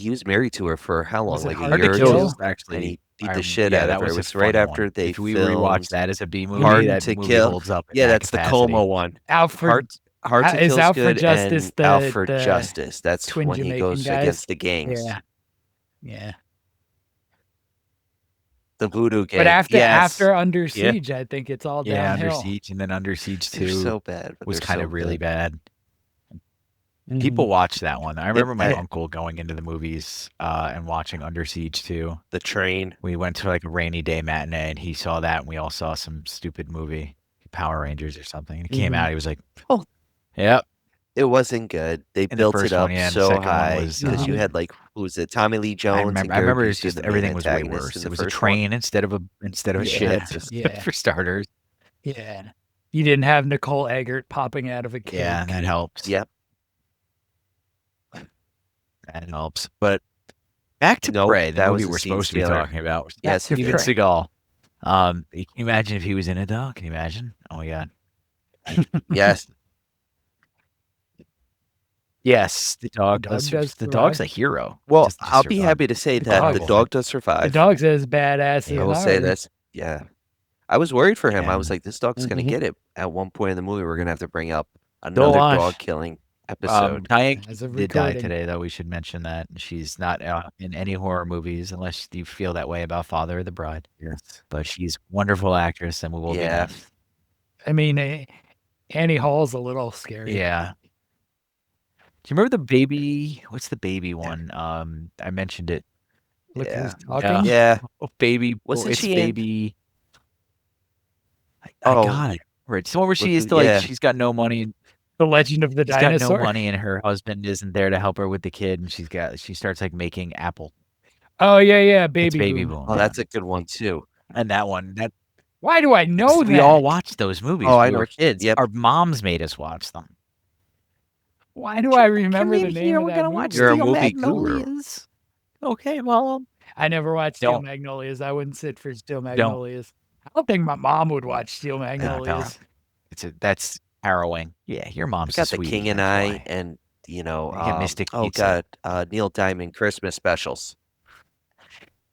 was married to her for how long? Was it Like Hard a to year or Kill? two. Kills, And actually, he beat the shit yeah, out that of her. was It a was right fun after one. they If we filmed rewatch that as a B movie, Hard that to movie Kill. holds up. in Yeah, that that's the capacity. Como one. Out for Hard to is Kill's Out for good Justice and the- Out for the Justice. That's twin when he Jamaican goes guys? against the gangs. yeah. The Voodoo Gang. But yes. after Under Siege, I think it's all Yeah, Under downhill. Siege, and then Under Siege They're 2 so bad, but was they're kind so of really good. bad. Mhm. People watch that one. I remember my that- uncle going into the movies and watching Under Siege 2. The Train. We went to like a rainy day matinee and he saw that and we all saw some stupid movie, Power Rangers or something. And he came Mhm. out, he was like, oh, yep. It wasn't good. They And the built first it up one, yeah, and the so second one high was, because you had like who was it? Tommy Lee Jones. I and remember Gary it's Busey, just the main everything was way antagonist worse. in It the was a first one. train instead of a Yeah, ship yeah. for starters. Yeah. You didn't have Nicole Eggert popping out of a cake. Yeah, and that helps. Yep. That helps. But back to Nope, Prey, the that movie was a we're scene supposed to be stealer. talking about. Yes, Steven Prey. Seagal. Can you imagine if he was in it though? Can you imagine? Oh my god. Yes. Yes, the dog dog does. does The dog's a survive. hero. Well, Just to I'll be survive. happy to say The that dog the will. dog does The survive. dog's as badass Yeah, I as will say Naru. this. Yeah. I was worried for him. I Yeah. was like, this dog's going Mhm. to get it. At one point in the movie, we're going to have to bring up Still another alive. dog killing episode. Diane As of did die recording. today, though. We should mention that she's not in any horror movies unless you feel that way about Father of the Bride. Yes. But she's a wonderful actress, and we will Yeah. be nice. I mean, Annie Hall's a little scary. Yeah. Do you remember the baby? What's the baby one? I mentioned it. Look Yeah. who's talking. Yeah. Oh, baby. Wasn't it's she in- baby? I Oh. got it. Right. It's the one where she With is the- to like yeah. she's got no money. The Legend of the She's got Dinosaur. no money, and her husband isn't there to help her with the kid, and she starts like making Apple. Oh yeah, yeah, It's Baby Baby Boom. Boom. Oh, that's a good one, too. and that one. Why do I know that? We all watched those movies. Oh, I when we know. were kids. Yep. Our moms made us watch them. Why do I remember the name of We're that gonna movie? watch You're a Steel movie guru. Magnolias. Okay, well, I never watched Steel Don't. Magnolias. I wouldn't sit for Steel Magnolias. I don't think my mom would watch Steel Magnolias. that's harrowing. Yeah, your We mom's got a The sweetie, King and that's I why. and, You get Mystic oh, Pizza. God, Neil Diamond Christmas specials.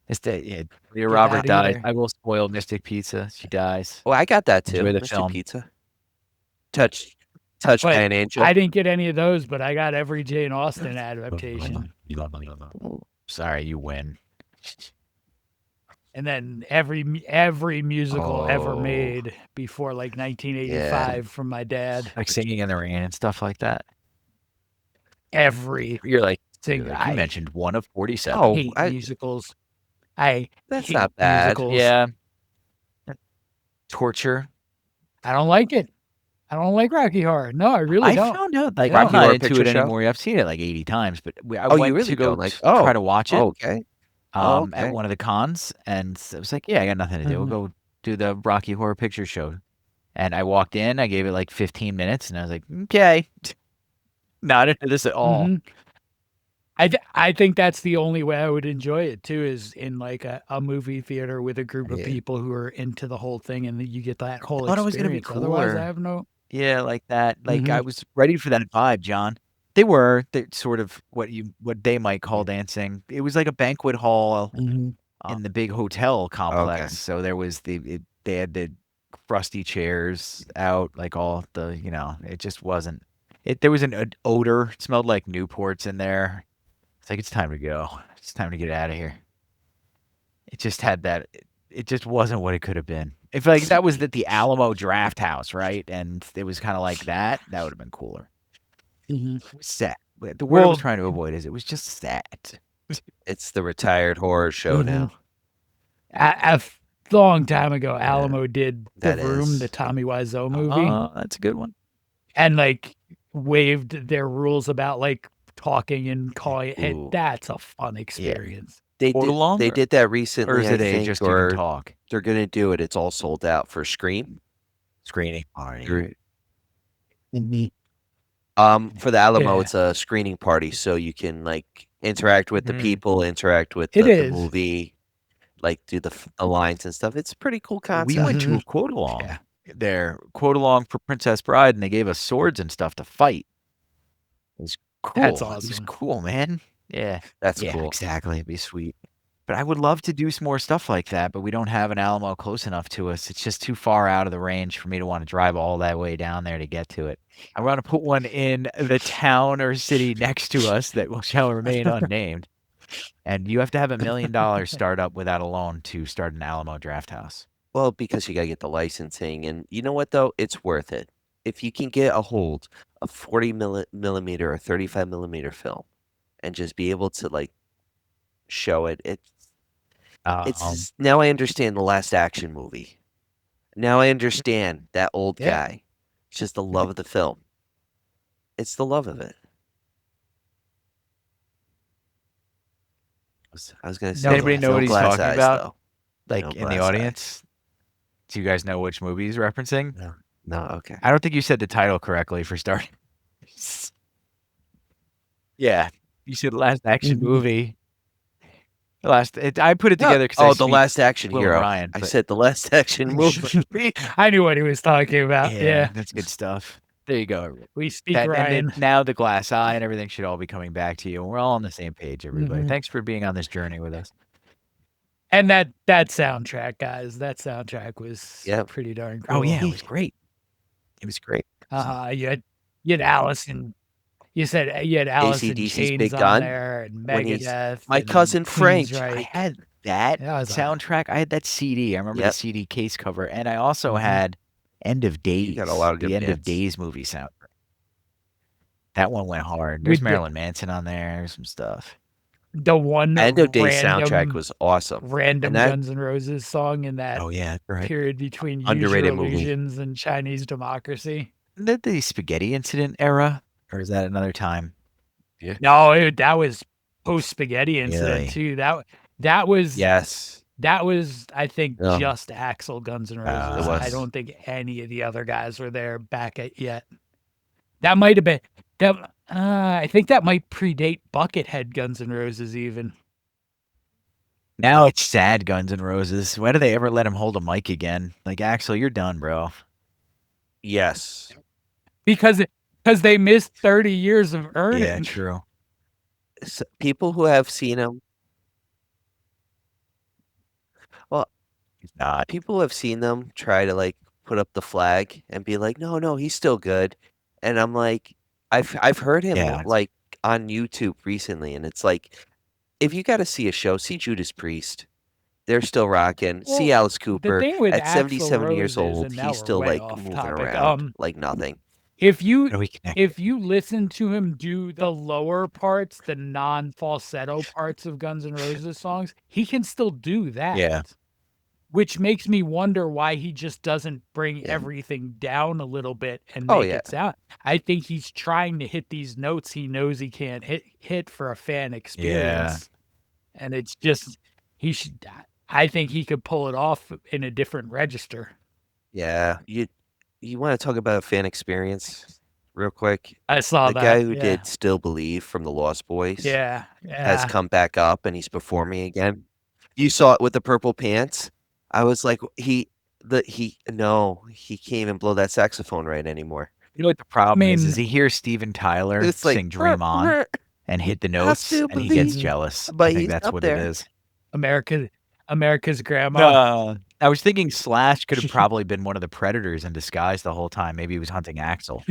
It's the Julia Get Robert outta dies. here. I will spoil Mystic Pizza. She dies. Oh, I got that, too. Enjoy the Mr. film. Pizza. Touched by But an angel. I didn't get any of those, but I got every Jane Austen adaptation. Sorry, you win. And then every musical ever Oh. made before like 1985 from my dad. Like Singing in the Rain and stuff like that. Every You're like thing. you I mentioned one of 47. Oh, hate musicals. I that's hate not bad. musicals. Yeah. Torture. I don't like it. I don't like Rocky Horror. No, I really I don't. found out like I I'm don't. not Horror into Picture it Show? anymore. I've seen it like 80 times, but I Oh, you went really to go don't like? try to watch it Okay. at okay. one of the cons, and I was like, yeah, I got nothing to do. We'll go do the Rocky Horror Picture Show. And I walked in, I gave it like 15 minutes, and I was like, okay, not into this at all. Mhm. I think that's the only way I would enjoy it too, is in like a movie theater with a group of Yeah. people who are into the whole thing, and then you get that whole thought it was gonna be experience. Otherwise, cooler. I have no. Yeah, like that. Like I Mhm. was ready for that vibe, John. They're sort of what they might call dancing. It was like a banquet hall Mhm. in the big hotel complex. Okay. So there was they had the crusty chairs out, like all the, it just wasn't. There was an odor. It smelled like Newports in there. It's like it's time to go. It's time to get out of here. It just had that. It just wasn't what it could have been. If like that was at the Alamo Draft House, right? And it was kind of like that. That would have been cooler. Mhm. It was sad. The word I was Well- trying to avoid is it was just sad. It's the retired horror show Mhm. now. A long time ago, Alamo did The That Room, is. the Tommy Wiseau movie, Oh, that's a good one. and like waived their rules about like talking and calling it. Ooh. That's a fun experience. They Or did. longer. They did that Or recently. is it I a think, just you or can talk they're gonna do it. It's all sold out for Scream. screening party? For the Alamo, Yeah. it's a screening party, so you can like interact with the Mhm. people, interact with It the is. movie, like do the lines and stuff. It's a pretty cool concept. We went to a quote along. Yeah. Their quote along for Princess Bride, and they gave us swords and stuff to fight. It was cool. That's It was awesome. cool, man. Yeah. That's Yeah, cool. exactly. It'd be sweet. But I would love to do some more stuff like that, but we don't have an Alamo close enough to us. It's just too far out of the range for me to want to drive all that way down there to get to it. I want to put one in the town or city next to us that shall remain unnamed. And you have to have $1 million startup without a loan to start an Alamo Draft House. Well, because you gotta get the licensing, and you know what though, it's worth it if you can get a hold of 40 millimeter or 35 millimeter film, and just be able to like show it. It's now I understand the Last Action movie. Now I understand that old Yeah. guy. It's just the love of the film. It's the love of it. I was gonna say. Does anybody know what he's glass talking eyes, about? though. Like No in the glass eye. audience? Do you guys know which movie he's referencing? No, okay. I don't think you said the title correctly for starting. Yeah, you said Last Action Movie. I put it together because The Last Action Will and Hero. Ryan, I but- said the Last Action movie. I knew what he was talking about. Yeah. that's good stuff. There you go. We speak And Ryan. then now the glass eye and everything should all be coming back to you. And we're all on the same page, everybody. Mhm. Thanks for being on this journey with us. And that soundtrack, guys, that soundtrack was Yep. pretty darn cool. Oh yeah, it was great. It was great. You had Allison. You said you had Allison AC/DC's Chains Big on Gun, there and when he's- Megadeth. My and cousin Frank. Queensryche. I had that That was a- soundtrack. I had that CD. I remember the Yep. CD case cover, and I also Mhm. had End of Days. got a lot of good the End of bands. Days movie soundtrack. That one went hard. There's We did- Marilyn Manson on there. There's some stuff. The one End of Day soundtrack random- was awesome. random and that- Guns N' Roses song in that Oh yeah, right. period between Use Underrated Your movie. Illusions and Chinese Democracy. Isn't that the spaghetti incident era, or is that another time? No, that was post Spaghetti incident Really? too. That was Yes. That was, I think, Yeah. just Axl Guns N' Roses. It I was. don't think any of the other guys were there back at yet. That might have been that. I think that might predate Buckethead Guns N' Roses even. Now it's sad Guns N' Roses. Why do they ever let him hold a mic again? Like Axl, you're done, bro. Yes. Because they missed 30 years of earning. Yeah, true. People who have seen him, He's not. people who have seen them try to like put up the flag and be like, no, he's still good. And I'm like, I've heard him Yeah. like on YouTube recently, and it's like, if you got to see a show, see Judas Priest. They're still rocking. See Well, Alice the Cooper thing with at Axl 77 years Rose is, old. and now He's we're still way like off moving topic. around like nothing. If you How do we connect? if you listen to him do the lower parts, the non-falsetto parts of Guns N' Roses songs, he can still do that. Yeah. Which makes me wonder why he just doesn't bring Yeah. everything down a little bit and Oh, make yeah. it sound. I think he's trying to hit these notes he knows he can't hit for a fan experience. And it's just I think he could pull it off in a different register. Yeah. You want to talk about a fan experience real quick? I saw The that. guy who yeah. did Still Believe from the Lost Boys Yeah. has come back up and he's performing again. You saw it with the purple pants. I was like, he can't even blow that saxophone right anymore. You know what the problem is? mean- He hears Steven Tyler It's like sing "Dream On" and hit the notes, still and he gets believe, jealous. but I think he's that's up what there. it is. America's grandma. I was thinking Slash could have probably been one of the predators in disguise the whole time. Maybe he was hunting Axel.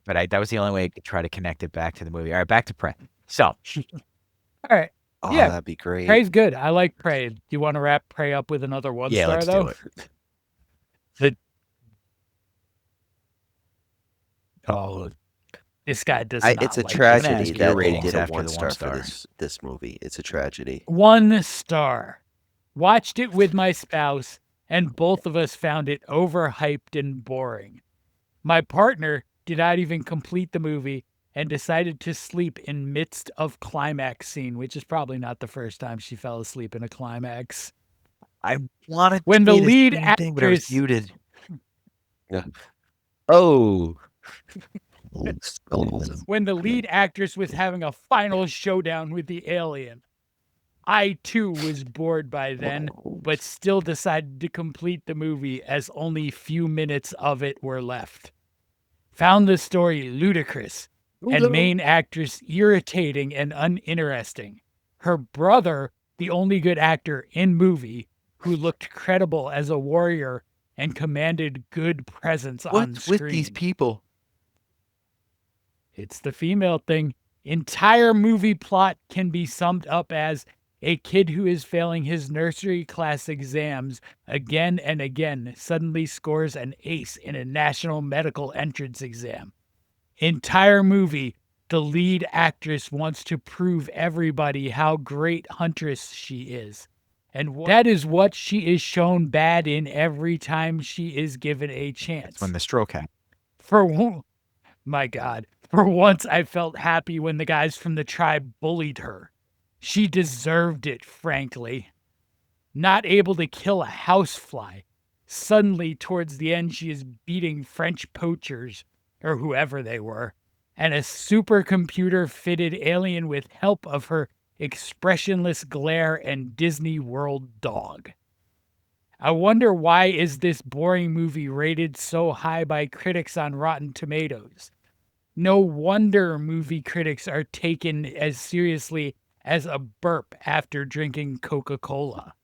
But that was the only way I could try to connect it back to the movie. All right, back to Prey. So, All right. Oh, Yeah, that'd be great. Prey's good. I like Prey. Do you want to wrap Prey up with another one yeah, star let's though? do it. Oh, this guy does not. It's a like tragedy ask this your that movie. they ratings did a after the 1 1 star star. for this movie. It's a tragedy. 1 star. Watched it with my spouse, and both of us found it overhyped and boring. My partner did not even complete the movie and decided to sleep in midst of climax scene, which is probably not the first time she fell asleep in a climax. I wanted When to the say lead same thing, but I was actress- muted. Oh. When the lead actress was having a final showdown with the alien. I too was bored by then, but still decided to complete the movie as only few minutes of it were left. Found the story ludicrous and main actress irritating and uninteresting. Her brother, the only good actor in movie, who looked credible as a warrior and commanded good presence on What's screen. with these people? It's the female thing. Entire movie plot can be summed up as a kid who is failing his nursery class exams again and again suddenly scores an ace in a national medical entrance exam. Entire movie, the lead actress wants to prove everybody how great huntress she is. And that is what she is shown bad in every time she is given a chance. That's when the stroke happened. My God. For once, I felt happy when the guys from the tribe bullied her. She deserved it, frankly. Not able to kill a housefly. Suddenly, towards the end, she is beating French poachers, or whoever they were, and a supercomputer-fitted alien with help of her expressionless glare and Disney World dog. I wonder why is this boring movie rated so high by critics on Rotten Tomatoes? No wonder movie critics are taken as seriously as a burp after drinking Coca-Cola.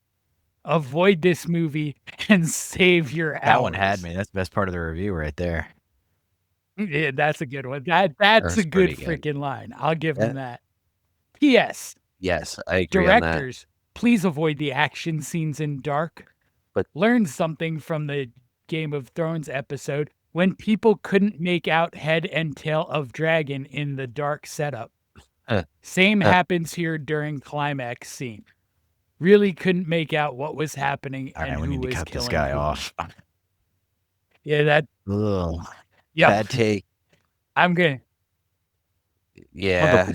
Avoid this movie and save your hours. That one had me. That's the best part of the review right there. Yeah, that's a good one. That's a good pretty good. freaking line. I'll give Yeah. them that. P.S. Yes, I agree on that. Directors, please avoid the action scenes in dark. But- learn something from the Game of Thrones episode when people couldn't make out head and tail of dragon in the dark setup. Same happens here during climax scene. Really couldn't make out what was happening All and right, we who need to was cut this killing guy who. off. Yeah, that. Ugh. Yeah, Bad take. I'm gonna. Yeah.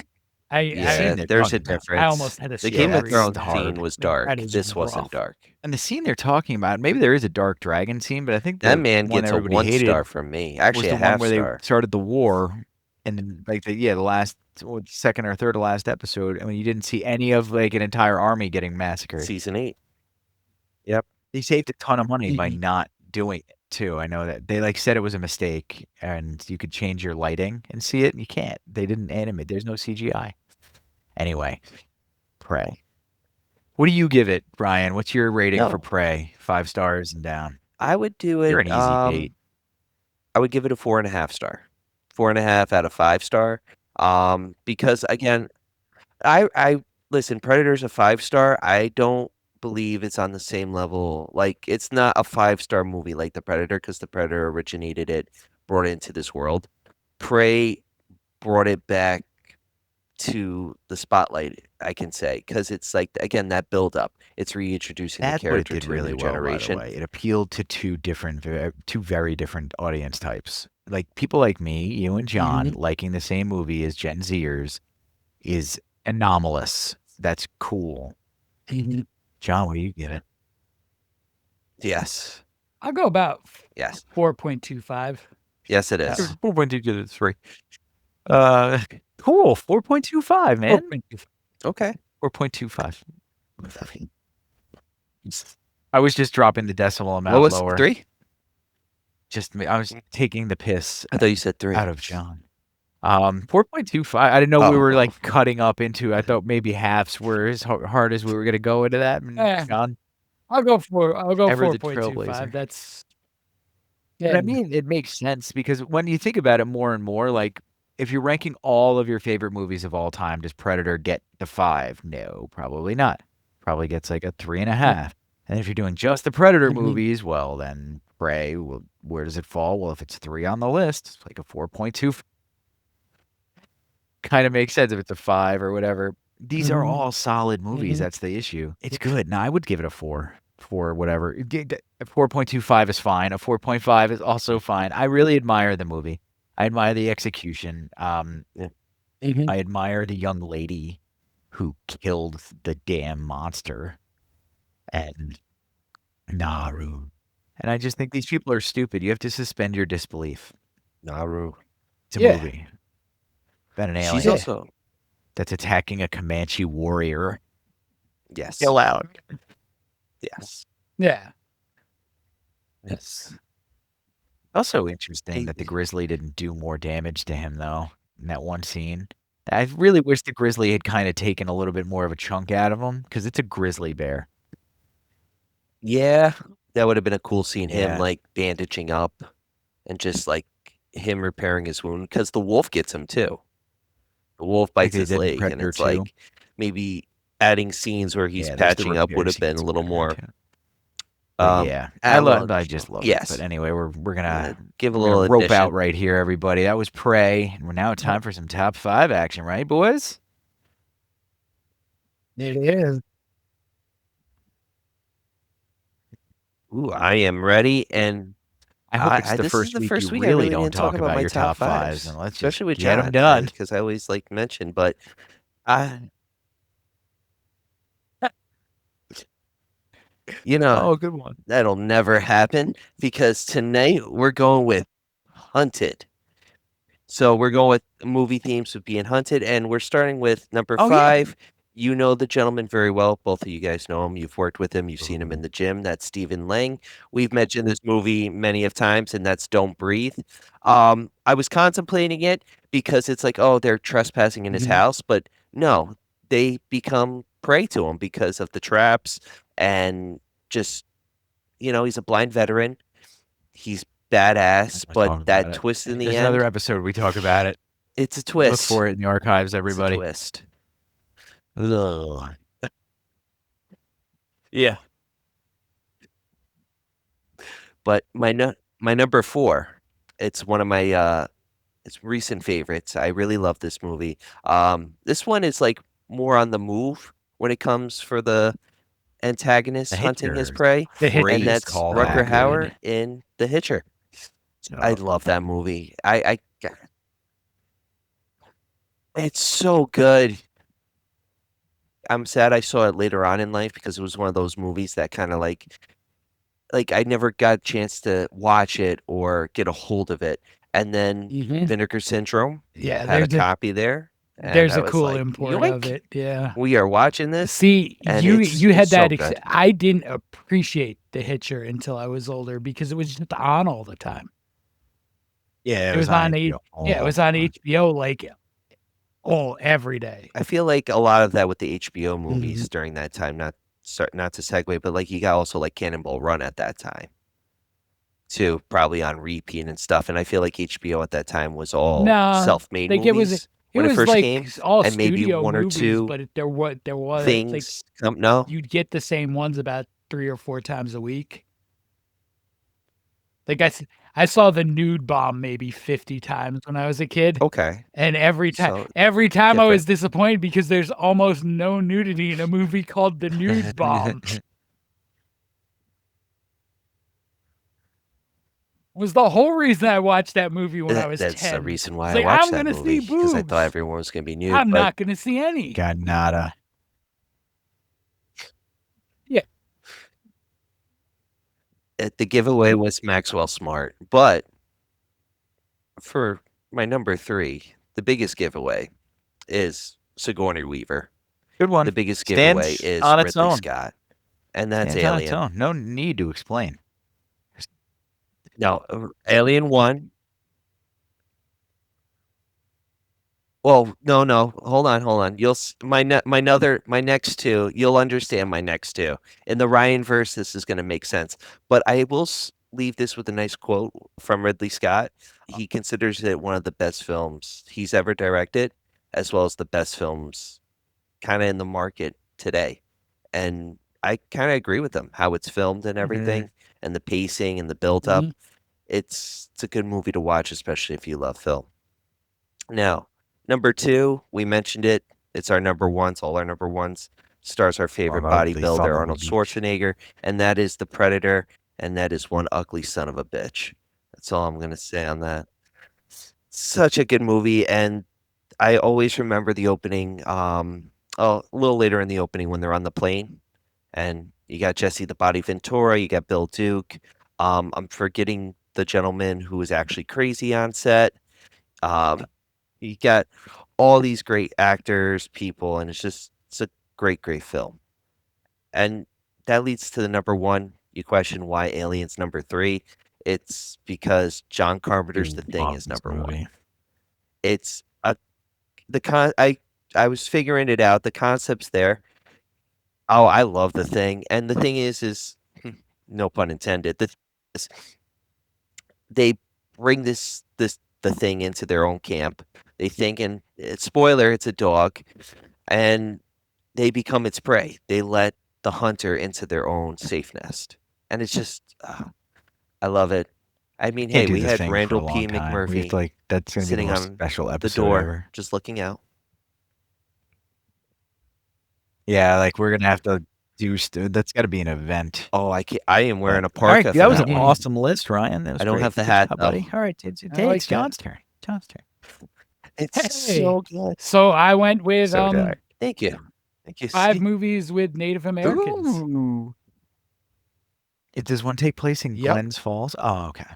I Yeah, they're there's a talking about. difference. I almost had a The stroke Game of that's Thrones hard. scene was That dark. is This wasn't rough. dark. And the scene they're talking about, maybe there is a dark dragon scene, but I think That the man one gets a everybody 1 hated star from me. was Actually, the a one half where star. they started the war, and then the last second or third to last episode, and when you didn't see any of like an entire army getting massacred. Season 8. They saved a ton of money by Mhm. not doing it too. I know that they said it was a mistake, and you could change your lighting and see it, and you can't. They didn't animate. There's no CGI. Anyway, Prey. What do you give it, Brian? What's your rating for No. Prey? 5 stars and down. I would do it. You're an easy date. I would give it a 4.5 star. 4.5 out of 5 star. Because again, I listen. Predator's a 5 star. I don't believe it's on the same level. Like, it's not a 5-star movie like The Predator, because The Predator originated it, brought it into this world. Prey brought it back to the spotlight, I can say, because it's like, again, that build up. It's reintroducing the That's what it character did to a really new well, by the generation. way. It appealed to two very different audience types. Like people like me, you and John, liking the same movie as Gen Zers is anomalous. That's cool. John, what do you give it? Yes. I'll go about Yes. 4.25. Yes, it That's is. 4.2 cool. 4.25, man. 4.25. Okay. 4.25. I was just dropping the decimal amount What was lower. 3? I was taking the piss I thought you said 3. out of John. 4.25. I didn't know we were like cutting up into. I thought maybe halves were as hard as we were gonna go into that. John, I'll go ever the 4.25. trailblazer. That's But I mean, it makes sense because when you think about it more and more, like if you're ranking all of your favorite movies of all time, does Predator get the 5? No, probably not. Probably gets like a 3.5. And if you're doing just the Predator movies, well, then Prey, well, where does it fall? Well, if it's 3 on the list, it's like a 4.2. Kind of makes sense if it's a 5 or whatever. These are all solid movies. That's the issue. It's good. Now I would give it a 4 for whatever. A 4.25 is fine. A 4.5 is also fine. I really admire the movie. I admire the execution. I admire the young lady who killed the damn monster and Naru. And I just think these people are stupid. You have to suspend your disbelief. Naru. It's a movie. About an alien She's also... that's attacking a Comanche warrior. Yes. Kill out. Yes. Yeah. Yes. Also interesting that the grizzly didn't do more damage to him, though, in that one scene. I really wish the grizzly had kind of taken a little bit more of a chunk out of him, because it's a grizzly bear. Yeah, that would have been a cool scene. Yeah. Him like bandaging up and just like him repairing his wound, because the wolf gets him too. The wolf bites they his did in leg, and Predator it's 2. like maybe adding scenes where he's Yeah, there's the patching up would repair have been scenes a in little Predator more. 2. But yeah, I just love it. But anyway, we're gonna give a little rope addition. out right here, everybody. That was Prey, and we're now time for some top 5 action, right, boys? It is. Ooh, I am ready, and I hope it's the this first is the week first you week really I don't didn't talk talk about my your top 5s, and let's just especially with get John, them done. because I always like mention, but I, Oh, good one. that'll never happen, because tonight we're going with Hunted. So we're going with movie themes with being hunted, and we're starting with number 5. You know the gentleman very well. Both of you guys know him. You've worked with him. You've seen him in the gym. That's Stephen Lang. We've mentioned this movie many of times, and that's Don't Breathe. I was contemplating it because it's like, oh, they're trespassing in his house, but no, they become prey to him because of the traps, and just, he's a blind veteran. He's badass, but that twist in the There's end. another episode we talk about it. It's a twist. Look for it in the archives, everybody. It's a twist. Yeah. But my number 4, it's one of my it's recent favorites. I really love this movie. This one is like more on the move when it comes for the antagonist hunting his prey, and that's Rutger Hauer in The Hitcher. I love that movie. It's so good. I'm sad I saw it later on in life, because it was one of those movies that kind of like I never got a chance to watch it or get a hold of it. And then Vinegar Syndrome, had a copy there. There's a cool import of it. Yeah, we are watching this. See, you had that. So I didn't appreciate The Hitcher until I was older, because it was just on all the time. Yeah, it was on HBO. it was on HBO like every day. I feel like a lot of that with the HBO movies during that time, not to segue, but like you got also like Cannonball Run at that time too, probably on repeat and stuff. And I feel like HBO at that time was all self-made movies. It when it was first like came, all and maybe studio one or movies, two but there was like things. No, you'd get the same ones about 3 or 4 times a week. Like I saw the nude bomb maybe 50 times when I was a kid. okay, And every so time I was different. disappointed because there's almost no nudity in a movie called The Nude Bomb. Was the whole reason I watched that movie when I was That's the 10. reason It's why I like, watched I'm that gonna see movie, because I thought boobs. everyone was gonna be nude. I'm But not gonna see any. Got nada. Yeah. the giveaway was Maxwell Smart. But for my number 3, the biggest giveaway is Sigourney Weaver. Good one. The biggest giveaway Stands is on its Ridley own. Scott, and that's Stands on its Alien. own. No need to explain. No, Alien 1. Well, no. Hold on. You'll my next 2. You'll understand my next 2. In the Ryan verse, this is going to make sense. But I will leave this with a nice quote from Ridley Scott. He considers it one of the best films he's ever directed, as well as the best films kind of in the market today. And I kind of agree with him. How it's filmed and everything, and the pacing and the build up. It's a good movie to watch, especially if you love film. Now, number 2, we mentioned it. It's our number 1. It's all our number 1s. Stars our favorite ugly son bodybuilder, of a Arnold bitch. Schwarzenegger, and that is The Predator, and that is one ugly son of a bitch. That's all I'm going to say on that. Such a good movie, and I always remember the opening, a little later in the opening when they're on the plane, and you got Jesse the Body Ventura, you got Bill Duke. I'm forgetting the gentleman who was actually crazy on set. You got all these great actors, people, and it's a great film. And that leads to the number 1. You question why Alien's number 3. It's because John Carpenter's The Thing Love is this number 1. movie. It's I was figuring it out. The concept's there. Oh, I love The Thing. And the thing is no pun intended. They bring the thing into their own camp. They think, and spoiler, it's a dog, and they become its prey. They let the hunter into their own safe nest, and it's just, I love it. I mean, Can't hey, do we this had thing for Randall a P. long time. We have McMurphy to, that's gonna be the sitting most on special the episode door, ever. just looking out. Yeah, like we're gonna have to do. That's got to be an event. Oh, I am wearing But, a all right, parka that for was that an one. awesome list, Ryan. That was I don't great. have the Good hat, job, though. buddy. All right, it's I like it's John's turn. John's turn. It's Hey. so good. So I went with So did I. Thank you. 5 See? movies with Native Americans. Ooh. Does one take place in Yep. Glens Falls? Oh, okay.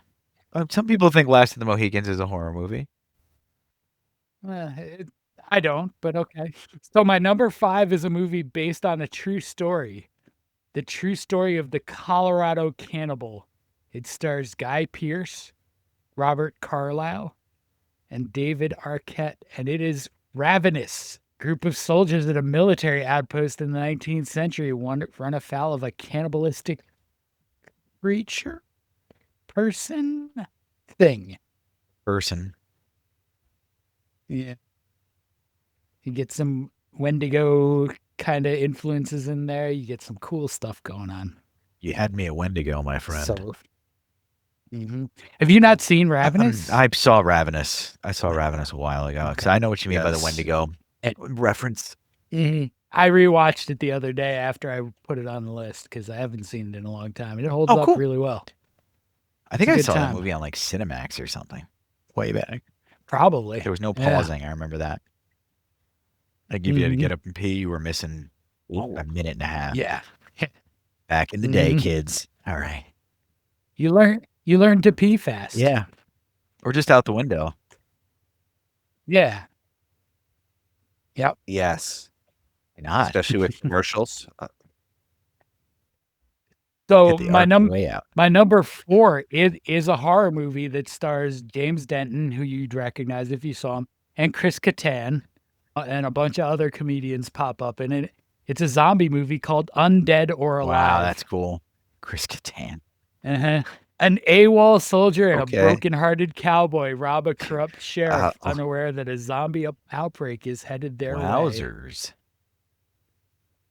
Some people think Last of the Mohicans is a horror movie. I don't, but okay. So my number 5 is a movie based on a true story. The true story of the Colorado Cannibal. It stars Guy Pearce, Robert Carlyle, and David Arquette, and it is Ravenous. Group of soldiers at a military outpost in the 19th century run afoul of a cannibalistic creature, person, thing. Person. Yeah. You get some Wendigo kind of influences in there. You get some cool stuff going on. You had me a Wendigo, my friend. So, have you not seen Ravenous? I saw Ravenous. I saw Ravenous a while ago because I know what you mean by the Yes. Wendigo reference. I rewatched it the other day after I put it on the list because I haven't seen it in a long time, and it holds up cool. really well. I think It's a I good saw that time. movie on like Cinemax or something way back. Probably. There was no Yeah. pausing. I remember that. Like if you had to get up and pee, you were missing a minute and a half. Yeah. Back in the day, kids. All right. You learn to pee fast. Yeah. Or just out the window. Yeah. Yep. Yes. Why not? Especially with commercials. So Get the arc way out. my number 4 is a horror movie that stars James Denton, who you'd recognize if you saw him, and Chris Kattan, and a bunch of other comedians pop up in it. It's a zombie movie called Undead or Alive. Wow, that's cool. Chris Kattan. Uh-huh. An AWOL soldier and Okay. a broken-hearted cowboy rob a corrupt sheriff, Oh. unaware that a zombie outbreak is headed their way. Wowzers.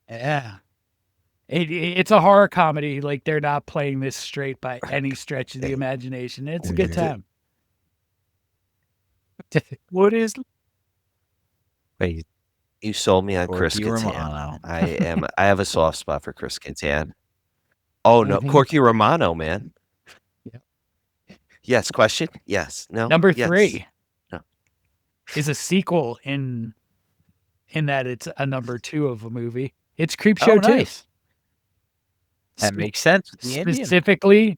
Yeah. It's a horror comedy. Like, they're not playing this straight by any stretch of the imagination. It's a good time. What is Wait, you sold me on Chris Corky Kattan. Romano? I have a soft spot for Chris Kattan. Oh no, Anything- Corky Romano, man. Yep. Yes, question? Yes. No. Number Yes. 3 No. is a sequel in that it's a number 2 of a movie. It's Oh, Creepshow 2. nice. That makes sense. with The Indian. Specifically,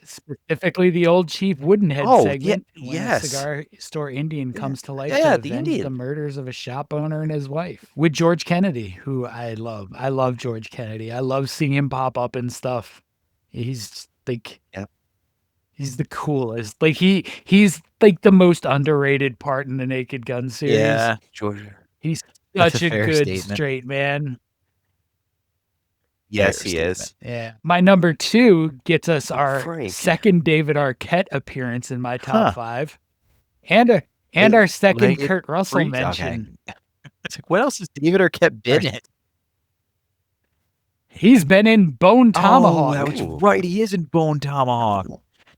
specifically the old Chief Woodenhead Oh, segment when yes. a cigar store Indian comes to life Yeah, to the avenge Indian. the murders of a shop owner and his wife. With George Kennedy, who I love. I love George Kennedy. I love seeing him pop up and stuff. He's like, Yep. he's the coolest. Like he's like the most underrated part in the Naked Gun series. Yeah. George. He's That's such a a fair good statement. straight man. Yes, Fair he is. Yeah. My number 2 gets us our Frank. second David Arquette appearance in my top Huh. 5. And our second like, Kurt Russell Freak- mention. Okay. It's like, what else has David Arquette been in? He's been in Bone Tomahawk. Oh, that was Ooh. right. He is in Bone Tomahawk.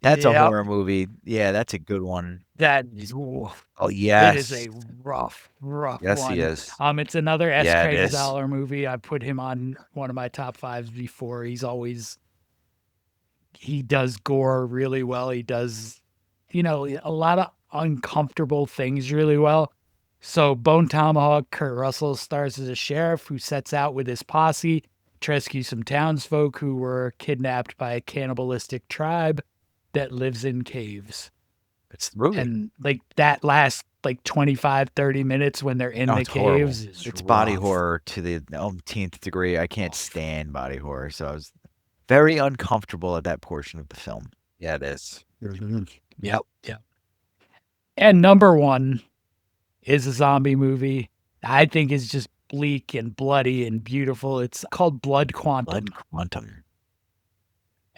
That's a Yep. horror movie. Yeah, that's a good one. That is, ooh, Oh yes. it is a rough Yes, one. he is. It's another S. Yeah, it Craig is. Dollar movie. I put him on one of my top 5s before. He does gore really well. He does, a lot of uncomfortable things really well. So Bone Tomahawk, Kurt Russell stars as a sheriff who sets out with his posse to rescue some townsfolk who were kidnapped by a cannibalistic tribe that lives in caves. It's the movie. And like that last 25, 30 minutes when they're in the it's horrible. caves is It's body rough. horror to the umpteenth degree. I can't stand body horror, so I was very uncomfortable at that portion of the film. Yeah, it is. Yep. And number 1 is a zombie movie. I think is just bleak and bloody and beautiful. It's called Blood Quantum. Blood Quantum.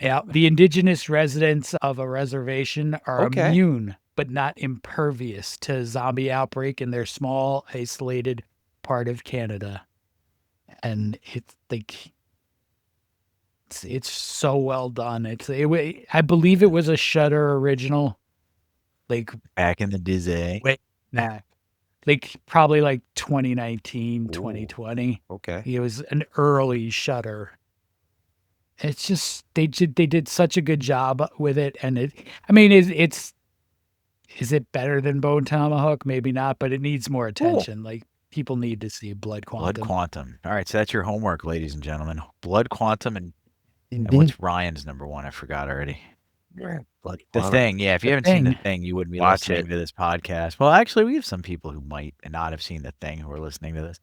Yeah, the indigenous residents of a reservation are Okay. immune but not impervious to zombie outbreak in their small, isolated part of Canada. And it's like it's so well done. I believe it was a Shudder original. Like Back in the Dizzy. probably like 2019, Ooh. 2020. Okay. It was an early Shudder. It's just they did such a good job with it, and is it better than Bone Tomahawk? Maybe not, but it needs more attention. Like people need to see Blood Quantum. Blood Quantum. All right, so that's your homework, ladies and gentlemen. Blood Quantum and what's Ryan's number 1? I forgot already. Blood The Quantum. Thing. Yeah, if you haven't seen The Thing. Thing, you wouldn't be Watch listening it. to this podcast. Well, actually, we have some people who might not have seen The Thing who are listening to this.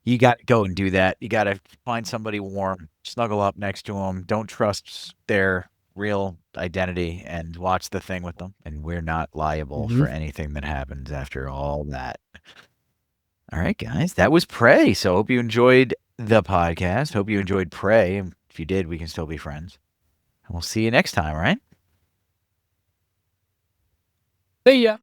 You got to go and do that. You got to find somebody warm, snuggle up next to them. Don't trust their real identity and watch The Thing with them. And we're not liable for anything that happens after all that. All right, guys, that was Prey. So hope you enjoyed the podcast. Hope you enjoyed Prey. If you did, we can still be friends. And we'll see you next time, all right? See ya.